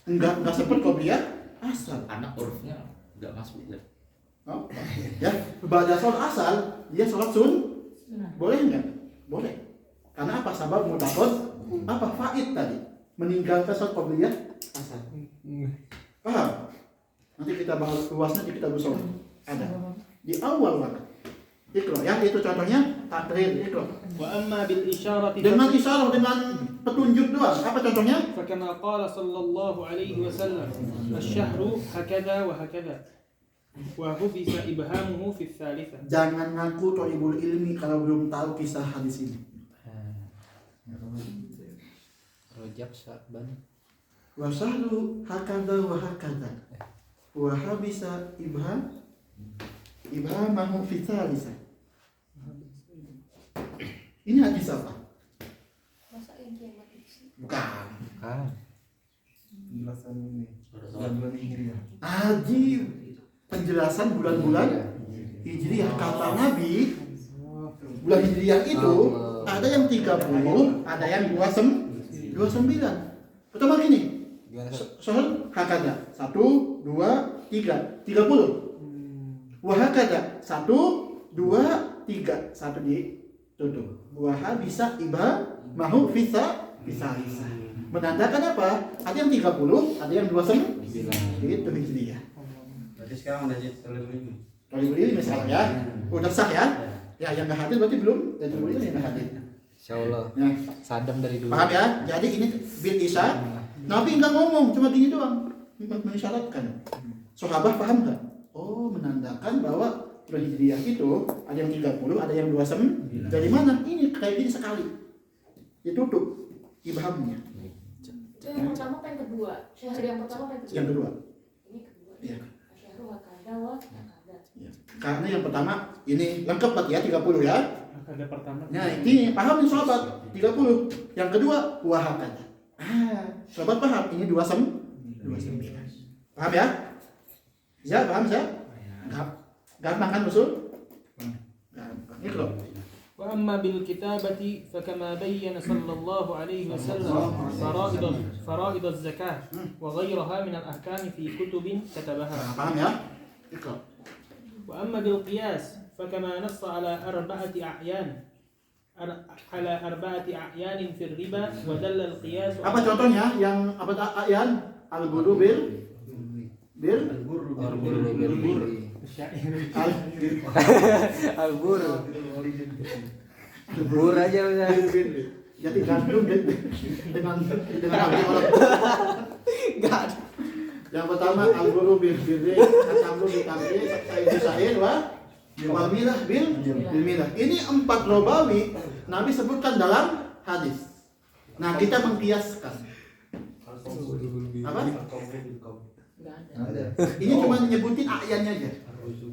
Enggak sempat qobliyah hasan. Anak urufnya nggak masuk ya. Oh, ya, pada sholat asal dia sholat boleh enggak? Boleh. Karena apa? Sabab mutakot apa faid tadi? Meninggalkan sholat qobliyah asal. Paham? Nanti kita bahas luasnya di kitab usul. Ada di awal waktu. Iqra, yang itu contohnya takrir Iqra. Wa amma bil isyarati Dengan isyarah, dengan petunjuk doang. Apa contohnya? فكما قال صلى الله عليه وسلم الشهر هكذا وهكذا وحبس إبهامه في الثالثة. Jangan ngaku thalibul ilmi kalau belum tahu kisah hadis ini. Rojab Sya'ban. Wasahlu hakadha wa hakadha. Wa habisa ibhamahu fi thalithah. Ini hadis apa? masa yang kiamat itu sih? Bukan. Penjelasan ini. Bulan Hijriah. Ajib. Penjelasan bulan-bulan Hijriah. Kata Nabi, bulan Hijriah itu ada yang 30, ada yang 29. Pertama gini, soal hakada 1, 2, 3, 30. Wahakada 1, 2, 3, 1 ditutup. Waha bisa iba mahu bisa bisa. Menandakan apa? Ada yang 30, ada yang 29. Itu Hijriah. Berarti sekarang udah jadi terlebih. Kalau beli misalnya ya, udah sah ya. Ya yang nggak hadir berarti belum, dan beli yang nggak hadir. Insyaallah. Ya. Sadam dari dulu. Paham ya? Jadi ini bil isya. Nabi nggak ngomong, cuma gini doang. Mengisyaratkan. Sahabat paham nggak? Oh, menandakan bahwa bulan Hijriah itu ada yang 30, ada yang 29. Dari mana? Ini kayak gini sekali. Ditutup ibhamnya. Itu yang pertama apa yang kedua? Syahr yang pertama apa yang kedua? Yang kedua. Ini kedua. Iya. Syahr wa kada wa kada. Ya. Karena yang pertama ini lengkap Pak ya 30 ya. Ada pertama. Nah, ini paham nih sahabat 30. Yang kedua wahakada. Sahabat paham ini 29. Paham ya? Ya, paham ya? Gampang kan usul? Gampang. Ini loh. وأما بالكتابة فكما بين صلى الله عليه وسلم فرائض الزكاة وغيرها من الأحكام في كتب كتبها. Paham ya? Ikut. وأما بالقياس فكما نص على أربعة أعيان في الربا ودل القياس. Apa contohnya yang apa ayat al-buru bil Albur. Bur aja udah. Jadi gantung dengan arti orang. Enggak ada. Yang pertama al-buru bil birri, at-tamru bil tamri, sayyidu sa'ir wa milah bil milah. Ini 4 robawi Nabi sebutkan dalam hadis. Nah, kita mengkiaskan. Apa? Ini cuma nyebutin ayannya aja.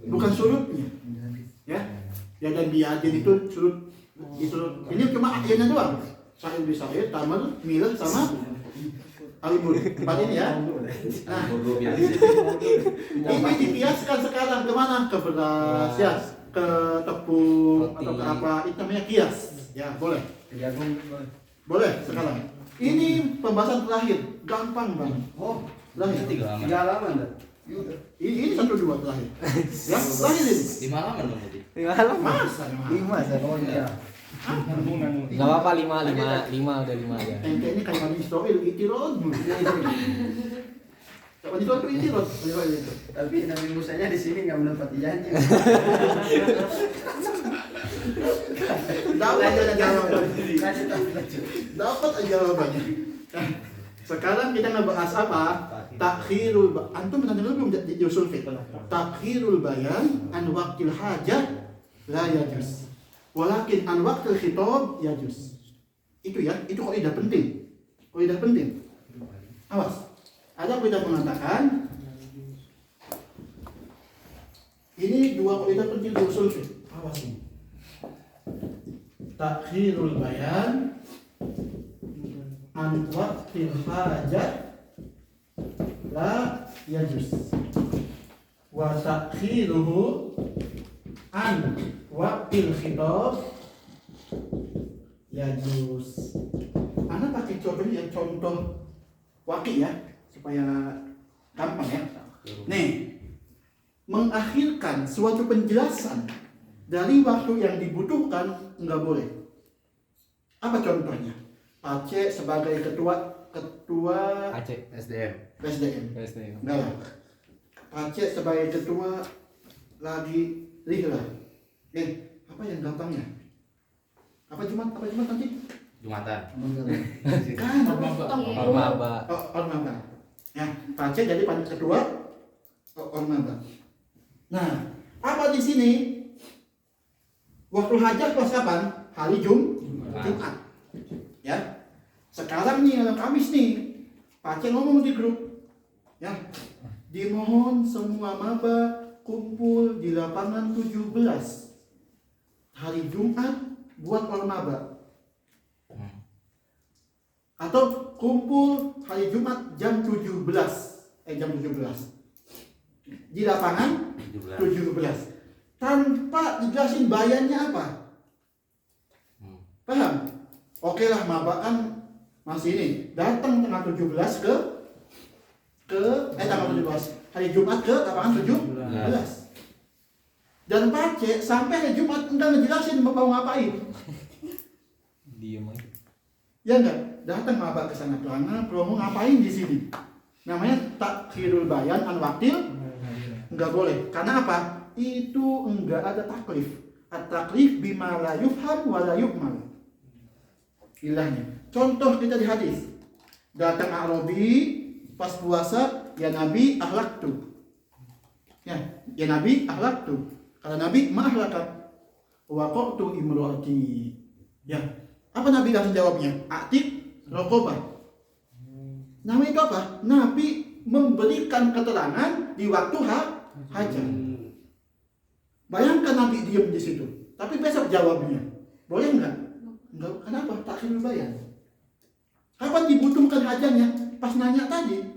Bukan surutnya. Ya. Ya dan biadin itu surut itu. Ini cuma ayannya doang. Sa'ir bi sa'ir, tamr, milah sama al-bur. 4 ini ya. Nah, ini dikiaskan sekarang kemana? Ke beras, ya, ke tepung atau ke apa? Itu namanya kias. Ya, boleh. Boleh sekarang. Ini pembahasan terakhir, gampang banget. Oh, Terakhir. 3 halaman. 3 halaman dah. Ini 1 2 terakhir. Ya, terakhir ini. 5 halaman dong tadi. 5 halaman. Masa 5 saya mau ya. Enggak apa-apa 5 udah 5 aja. Ente ini kayak Bani Israel itirod. Bani Israel itu itirod. Tapi Nabi Musanya di sini nggak menepati janji. Dapat aja jawabannya. Lanjut, lanjut. Dapat aja jawabannya. Nah, sekarang kita ngebahas apa? Takhirul antum pernah dengar belum di usul fiqh? Takhirul bayan an waqtil hajah la yajuz. Walakin an waqtil khitab yajuz. Itu ya, itu kaidah penting. Kaidah penting. Awas. Ada kaidah mengatakan ini 2 kaidah penting di usul fiqh. Awas ini. Takhirul bayan an waqtil hajah la yajuz wa ta'khiruhu an waqtil khitab yajuz. Ana pakai contohnya contoh waqi ya supaya gampang ya. Nih, mengakhirkan suatu penjelasan dari waktu yang dibutuhkan enggak boleh. Apa contohnya? Aceh sebagai ketua Aceh SDM. SDM. Enggak lah. Aceh sebagai ketua lagi rihlah. Apa yang gampangnya? Apa Jumat nanti? Jumatan. Kan Ormaba. Ormaba. Ya, Aceh jadi ketua Ormaba. Nah, apa di sini? Waktu hajat pas kapan? Hari Jumat. Ya. Sekarang nih malam Kamis nih. Pak Aceh ngomong di grup. Ya. Dimohon semua maba kumpul di lapangan 17 hari Jumat buat Ormaba. Atau kumpul hari Jumat jam 17 di lapangan 17 tanpa dijelasin bayannya apa. Paham? Oke lah, maba kan masih ini datang tanggal 17 tanggal 17 hari Jumat ke lapangan 17 dan Pak Aceh sampai hari Jumat enggak ngejelasin mau ngapain. Diem aja. Ya enggak, datang maba ke sana pelana promo ngapain di sini. Namanya takhirul bayan an waqtil. Enggak boleh. Karena apa? Itu enggak ada taklif. At-taklif bima la yufham wa la yu'mal. Ilahnya. Contoh kita di hadis. Datang Arabi pas puasa, ya Nabi ahlaktu. Ya Nabi ahlaktu. Kalau Nabi ma'ahlakat waqtu imrati. Ya. Apa Nabi langsung jawabnya? Atik rokobah. Namanya itu apa? Nabi memberikan keterangan di waktu hajat. Bayangkan Nabi diam di situ, tapi besok jawabnya. Boleh enggak? Enggak. Kenapa? Takhirul bayan. Kapan dibutuhkan hajatnya? Pas nanya tadi.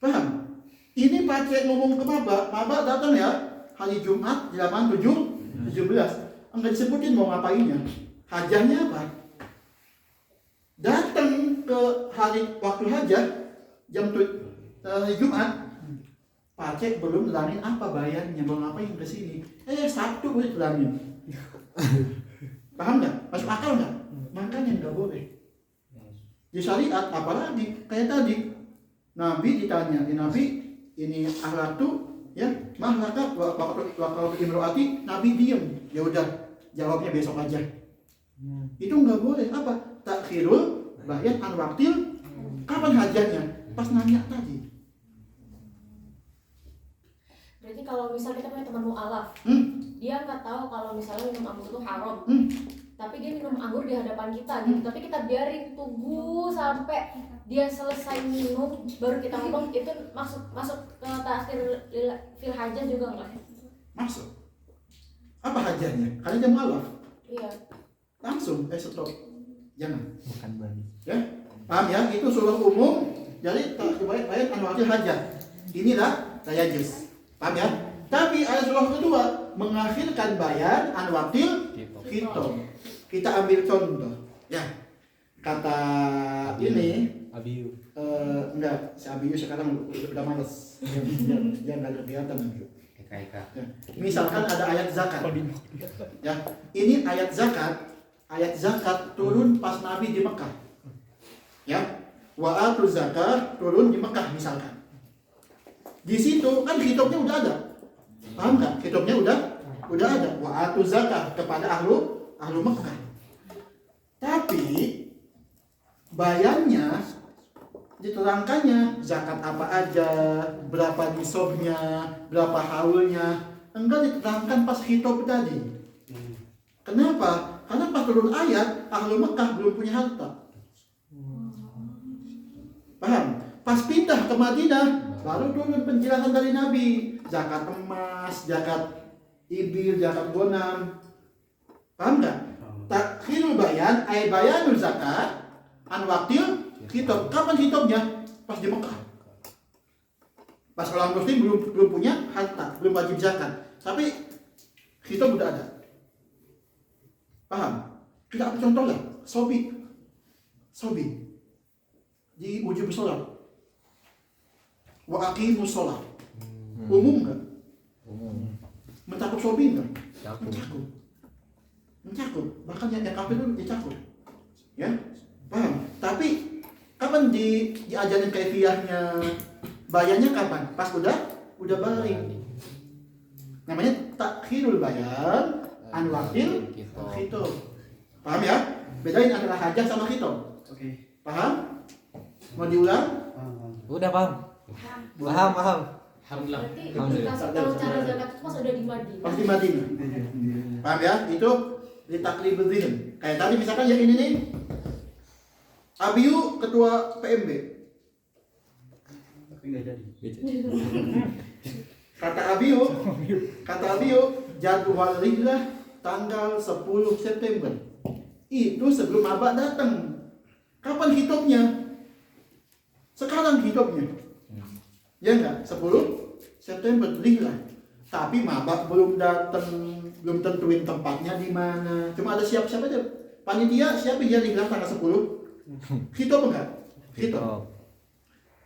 Paham? Ini Pak Aceh ngomong ke maba datang ya hari Jumat di lapangan 17. Enggak disebutin mau ngapainnya. Hajahnya apa? Datang ke waktu hajat jam hari Jumat. Pak Aceh belum nerangin apa bayarnya, mau ngapain ke sini. Sabtu udah nerangin. Paham nggak? Masuk akal nggak? Makanya nggak boleh. Di syariat apalagi kayak tadi Nabi ditanya, Nabi ini ahlak tuh Ya, mahlaka waktu imroati, Nabi diem. Ya udah, jawabnya besok aja. Itu nggak boleh. Apa? Takhirul bayan an waktil. Kapan hajatnya? Pas nanya tadi. Berarti kalau misal kita punya teman mu'alaf, dia nggak tahu kalau misalnya minum anggur itu haram, tapi dia minum anggur di hadapan kita gitu, tapi kita biarin tunggu sampai dia selesai minum baru kita ngomong, itu masuk ke takhir fil hajah juga nggak? Masuk. Apa hajatnya? Karena dia mu'alaf. Iya. Langsung stop. Jangan. Bukan bani. Ya, paham ya? Itu surah umum. Jadi bayan an waktil hajat. Inilah daya juz. Paham ya? Tapi ayat surah kedua mengakhirkan bayan an waktil khitab. Kita ambil contoh. Ya, kata ini Abiyu. enggak, si Abiyu sekarang udah males. Dia enggak ada kegiatan Abiyu. Ya. Misalkan ada ayat zakat. Ya, ini ayat zakat. Ayat zakat turun pas Nabi di Mekah. Ya, wa atu zakat turun di Mekah misalkan. Di situ kan khitabnya udah ada. Paham nggak? Khitabnya udah ada. Wa atu zakat kepada ahlu Mekah. Tapi bayannya diterangkannya zakat apa aja, berapa nisabnya, berapa haulnya, enggak diterangkan pas khitab tadi. Kenapa? Karena pas turun ayat ahlu Mekah belum punya harta. Paham? Pas pindah ke Madinah baru turun penjelasan dari Nabi, zakat emas, zakat ibil, zakat gonam. Paham nggak? Takhirul bayan, ay bayanul zakat, an waktil khitab. Kapan khitabnya? Pas di Mekah. Pas orang muslim belum punya harta, belum wajib zakat. Tapi khitab udah ada. Paham? Kita ambil contoh lah, sobi di ujung sholat. Wa aqimus sholat. Umum nggak? Umum. Mencakup sobi nggak? Cakup. Mencakup. Bahkan yang kafir itu dicakup. Ya, paham? Tapi kapan diajarin kaifiyahnya? Bayannya kapan? Pas udah balik. Namanya takhirul bayan an wakil khitab. Paham ya? Bedain antara hajat sama khitab. Oke. Paham? Mau diulang? Udah paham. Paham. Alhamdulillah. Berarti dikasih tahu cara zakat itu pas udah di Madinah. Pas di Madinah. Paham ya? Itu ditaklibul dzihn. Kayak tadi misalkan yang ini nih. Abiyu ketua PMB. Tapi nggak jadi. Kata Abiyu jadwal rihlah tanggal 10 September. Itu sebelum Abah datang. Kapan hitopnya? Sekarang hitopnya. Ya enggak? 10 September rihlah. Tapi mabak belum datang, belum tentuin tempatnya di mana. Cuma ada siap-siap aja. Panitia siapin dia rihlah tanggal 10. Hitop enggak? Hitop.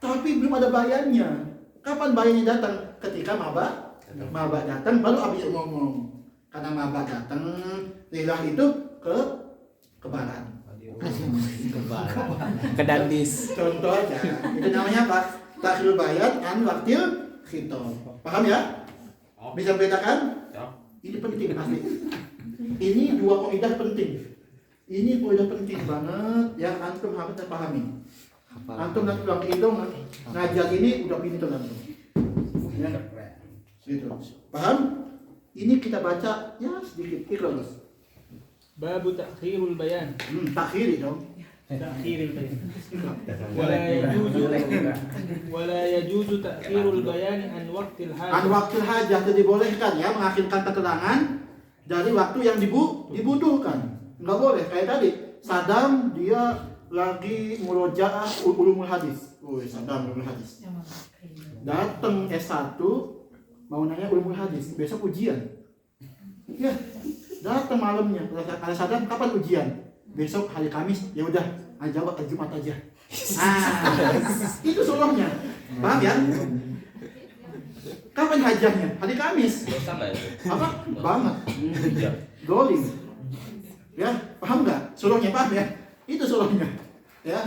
Tapi belum ada bayannya. Kapan bayannya datang? Ketika mabak datang baru Abi ngomong. Karena mabak datang, rihlah itu ke barat. Ke Dandis. Contoh aja. Itu namanya apa? Takhirul bayan an waktil khitab. Paham ya? Bisa bedakan? Ini penting asli. Ini dua kaidah penting. Ini kaidah penting banget yang antum harus pahami. Antum nanti pulang ke Indo ngajar ini udah pintu nanti. Ya. Gitu. Paham? Ini kita baca ya sedikit ikhlas. Babu takhirul bayan. Takhiri dong. Takhirul bayan. Wala yajuzu takhirul bayan an waqtil hajah. An waktil hajah jadi dibolehkan ya mengakhirkan keterangan dari waktu yang dibutuhkan. Enggak boleh kayak tadi. Saddam dia lagi murojaah ulumul hadis. Saddam ulumul hadis. Datang S1 mau nanya ulumul hadis, besok ujian. Ya, datang malamnya. Kalau Saddam kapan ujian? Besok hari Kamis. Ya udah, jawab ke Jumat aja. Itu solohnya. Paham ya? Kapan hajahnya? Hari Kamis. Dosa nggak itu? Apa? Banget. Iya. Dolim. Ya, paham nggak? Solohnya paham ya? Itu solohnya. Ya.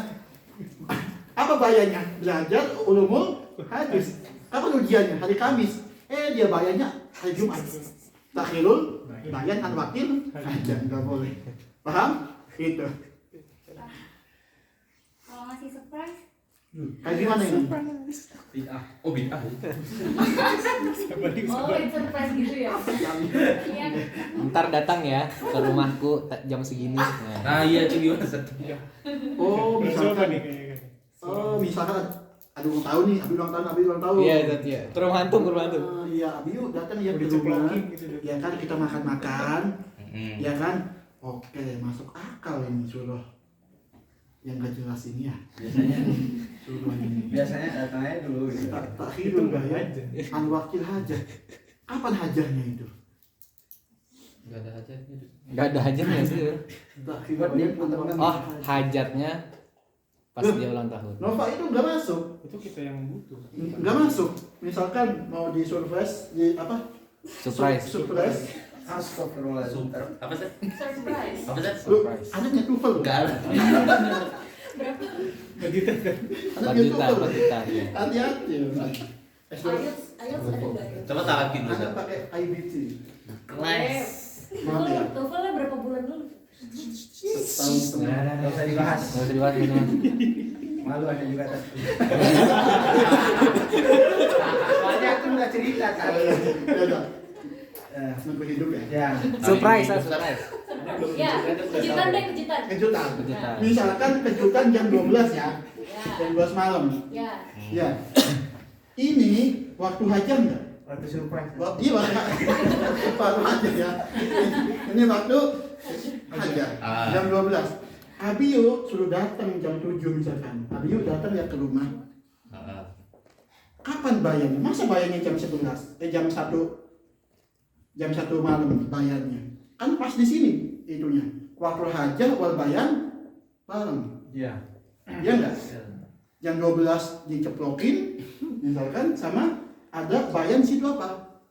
Apa bahayanya? Belajar ulumul hadis. Kapan ujiannya? Hari Kamis. dia bayarnya hari Jumat. Takhirul bayan an wakil aja nggak boleh. Paham? Itu. Kalau ngasih surprise, Kayak gimana ini? Oh bid'ah. oh it's surprise gitu ya? Iya. Ntar datang ya ke rumahku jam segini. Nah. Nah iya itu gimana Ustaz? Oh, misalkan nih kayaknya. misalkan ada ulang tahun nih, abi ulang tahun. Iya, iya. Ke rumah antum. Iya, abi yuk datang ya ke rumah. Ya kan kita makan-makan. Ya kan? Oke, masuk akal ini suruh yang gak jelas ini ya. Suruh ini. Biasanya datangnya dulu gitu. Takhirul bayan an wakil hajah. Kapan hajahnya itu? Enggak ada hajatnya. Gak ada hajatnya sih. Takhirul bayan an wakil Oh, hajah. hajatnya pas dia ulang tahun. Nova itu nggak masuk. Itu kita yang butuh. Nggak masuk. Misalkan mau di surprise di apa? Surprise. Surprise. Astagfirullah. Apa sih? Surprise. Apa sih? Lu Surprise. anaknya tuvel. Enggak ada. Berapa? Anaknya 4 juta, tuvel. 4 juta. Iya. Hati-hati. IELTS ada nggak ya? Coba talapin dulu. Anak Ustaz. pakai IBT. Les. Maaf ya. TOEFL-nya berapa bulan dulu? Setahun setengah. Nggak usah dibahas. Nggak usah dibahas gitu, Mas. Malu ada juga tadi. Soalnya aku nggak cerita kan. Ya udah. Nunggu hidup ya. Ya. Surprise, surprise. Ya, kejutan deh, kejutan. Kejutan. Kejutan. Misalkan kejutan jam 12 ya. Ya, Jam 12 malam. ya. Ya. Ini waktu hajat enggak? Waktu surprise. Iya, waktu hajat ya. Ini waktu hajat jam 12. Abiyu suruh datang jam 7 misalkan. Abiyu datang ya ke rumah. Kapan bayarnya? Masa bayarnya jam 11? Jam 1 malam bayarnya. Kan pas di sini itunya. Waktu hajat wal bayan bareng. Iya. Iya enggak? Jam 12 diceplokin misalkan sama ada bayan situ apa?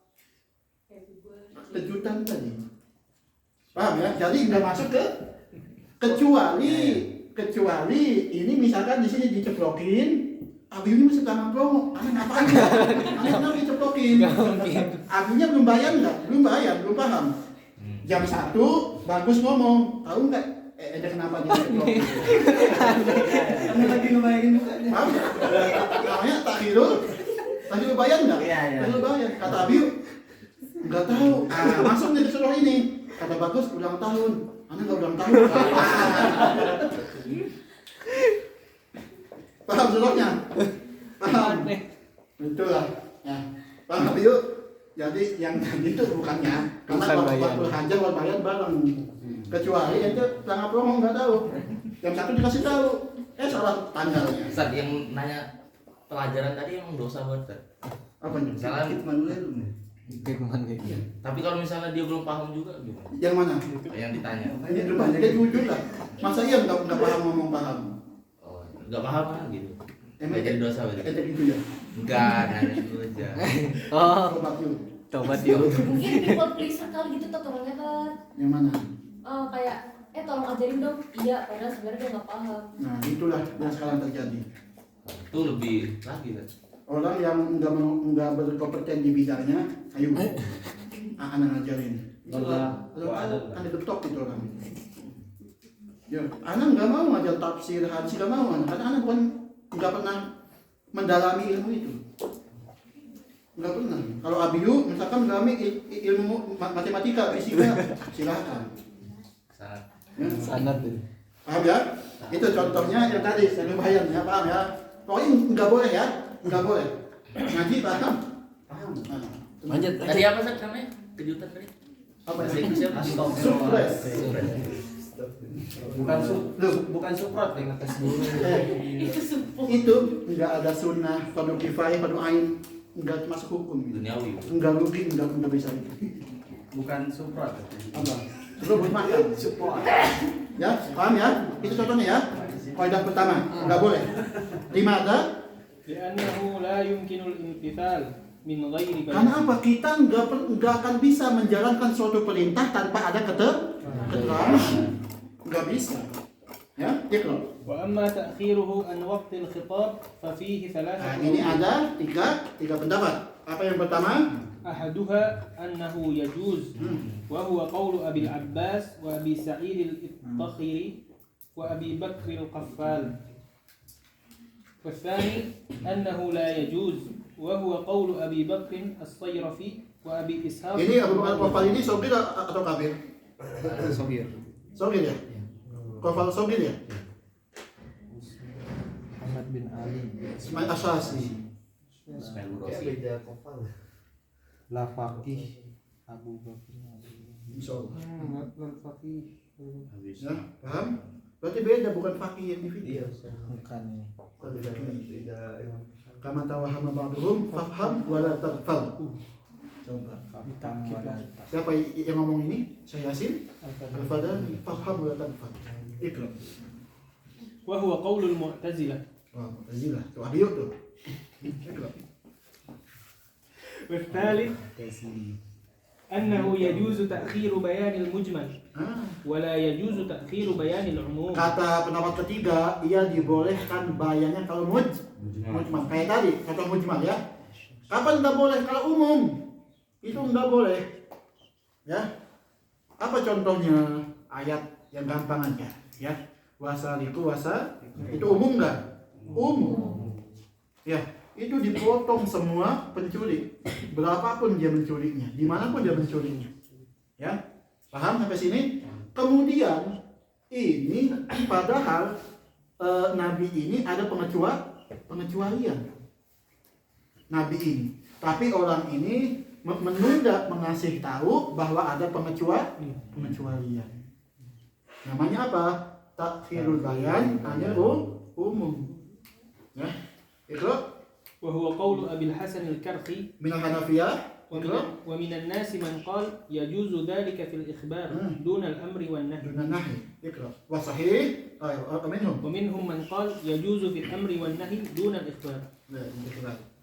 Kejutan tadi. Paham ya? Jadi nggak masuk ke kecuali ini misalkan di sini diceplokin, abinya masih tangan promo, aneh ngapain ya? Aneh kenapa diceplokin? Abinya belum bayar nggak? Belum bayar, belum paham. Jam 1 bagus ngomong, tahu nggak? Ada kenapa diceplokin? Kamu lagi ngebayangin mukanya. Paham? Namanya takhirul bayar nggak? Iya, iya. Takhirul bayar. Kata Abiu nggak tahu. Masuk nih disuruh ini. Kata bagus ulang tahun. Anak nggak ulang tahun. Paham suruhnya? Paham. Itulah. Ya. Paham Abiu? Jadi yang tadi itu bukannya karena Bukan waktu bayan. hajar wal bayan bareng. Kecuali itu tanggal promo nggak tahu. Jam 1 dikasih tahu. Salah tanggalnya. Ustaz yang nanya pelajaran tadi emang dosa banget. Ustaz. Apa nih? Misalnya, Firman gitu. tapi kalau misalnya dia belum paham juga gimana? Yang mana? Yang ditanya. Ini belum ada dia jujur lah. Masa iya nggak paham ngomong paham? Oh, enggak paham kan gitu. Emang Enggak jadi dosa berarti. Kayak gitu ya. Enggak, nanya dulu aja. Oh, Coba yuk. coba yuk. Mungkin people pleaser kali gitu tuh orangnya kan. Yang mana? Kayak tolong ajarin dong. Iya, padahal sebenarnya dia nggak paham. Nah itulah yang sekarang terjadi. Itu lebih lagi kan. Orang yang nggak berkompeten di bidangnya, ayo, anak ngajarin. Ada betok gitu orang. Ya, anak nggak mau ngajar tafsir hadis nggak mau, karena anak bukan nggak pernah mendalami ilmu itu. Nggak pernah. Kalau Abiyu misalkan mendalami ilmu matematika, fisika, silakan. Ya. Sanad tuh. Paham ya? Itu contohnya yang tadi saya bayar ya, paham ya? Pokoknya nggak boleh ya, nggak boleh. Ngaji paham? Paham. Lanjut. Tadi apa Ustaz namanya? Kejutan tadi. Apa Bahasa yang Inggris apa? surprise? Bukan suprot yang ngetes dulu. Itu nggak ada sunnah, fardu kifayah, fardu ain, nggak masuk hukum. Gitu. Duniawi. Nggak rugi, nggak bisa itu. Bukan suprot. Apa? Lu buat makan. Ya, paham ya? Itu contohnya ya. Kaidah pertama, nggak boleh. Limada? لأنه لا يمكن الامتثال من غير بيان. Karena apa? Kita nggak akan bisa menjalankan suatu perintah tanpa ada keterangan. Nggak bisa. Ya, ikut. وأما تأخيره عن وقت الخطاب ففيه Nah, ثلاثة ini أوجه. ada tiga pendapat. Apa yang pertama? أحدها أنه يجوز وهو قول أبي العباس وأبي سعيد الطخري وأبي بكر القفال والثاني أنه لا يجوز وهو قول أبي بكر الصيرفي وأبي إسحاق. Ini Abu Bakar Qafal ini sogir atau kabir? Sogir. Sogir ya? Qafal sogir ya? Muhammad bin Ali. Ismail Asyasi. Beda kopal. La Faqih Abu Bakar. Insyaallah. Al-Faqih. Ya, paham? Berarti beda, bukan fakih yang Iya, individu. Bukan ini. beda. Kama tawahama ba'duhum fafham wala tagfal. Coba. Hitam wala. Siapa yang ngomong ini? Syekh Yasin Al-Fadani. Fafham wala tagfal. Ikra. وهو قول المعتزلة. Wah, Mu'tazilah. Tuh Abiyo tuh. Ikra. والثالث أنه يجوز تأخير بيان المجمل ولا يجوز تأخير بيان العموم. Kata pendapat ketiga, ia dibolehkan bayannya kalau mujmal. Kayak tadi, kata mujmal ya. Kapan nggak boleh? Kalau umum itu nggak boleh. Ya. Apa contohnya? Ayat yang gampang aja. Ya. Wasariku wasa itu umum nggak? Umum. Ya. Itu dipotong semua pencuri, berapapun dia mencurinya, dimanapun dia mencurinya, ya, paham sampai sini? Kemudian ini padahal Nabi ini ada pengecualian, Nabi ini, tapi orang ini menunda mengasih tahu bahwa ada pengecualian. Namanya apa? Takhirul bayan hanya umum, ya, itu. وهو قول أبي الحسن الكرخي من الحنفية ومن الناس من قال يجوز ذلك في الإخبار دون الأمر والنهي. دون النهي اقرأ وصحيح ومنهم من قال يجوز في الأمر والنهي دون الإخبار.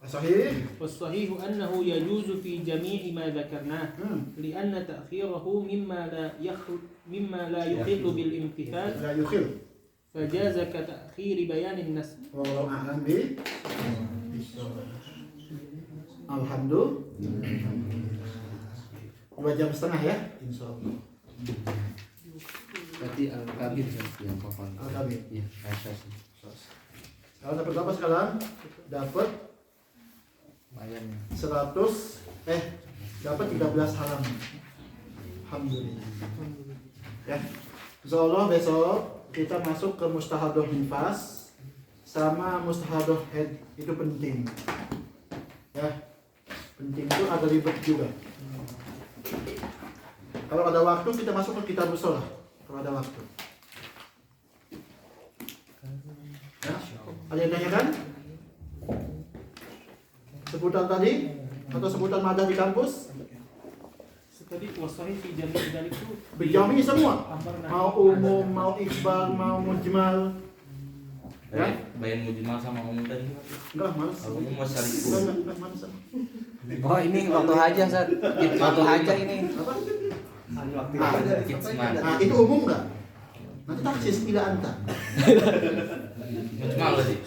صحيح. والصحيح أنه يجوز في جميع ما ذكرناه لأن تأخيره مما لا يخل بالامتثال لا يخل فجاز كتأخير بيان النسب. والله أعلم به. Alhamdulillah. 2 jam setengah ya, insyaallah. Berarti Al-Kabir yang Qafal. Al-Kabir. Iya, Asyasi. Kalau dapat berapa sekarang? Dapat Lumayan. 13 halaman. Alhamdulillah. Ya. Insyaallah besok kita masuk ke mustahadoh nifas sama mustahadoh head, itu penting. Ya. Penting itu agak ribet juga. Kalau ada waktu kita masuk ke kitab usul lah. Kalau ada waktu. Ya. Ada yang tanyakan? Sebutan tadi atau sebutan madah di kampus? Tadi wasahih fi jami' dzalik itu Bijami semua. Mau umum, mau ikhbar, mau mujmal. Ya? Bayan mujmal sama umum tadi. Enggak, males. Kalau umum wasyariku. Enggak, males. Oh, ini waktu haja, Ustaz. Waktu haja ini. Apa? Kitsman. Nah, itu umum enggak? Nanti taksis bila anta. Mujmal sih.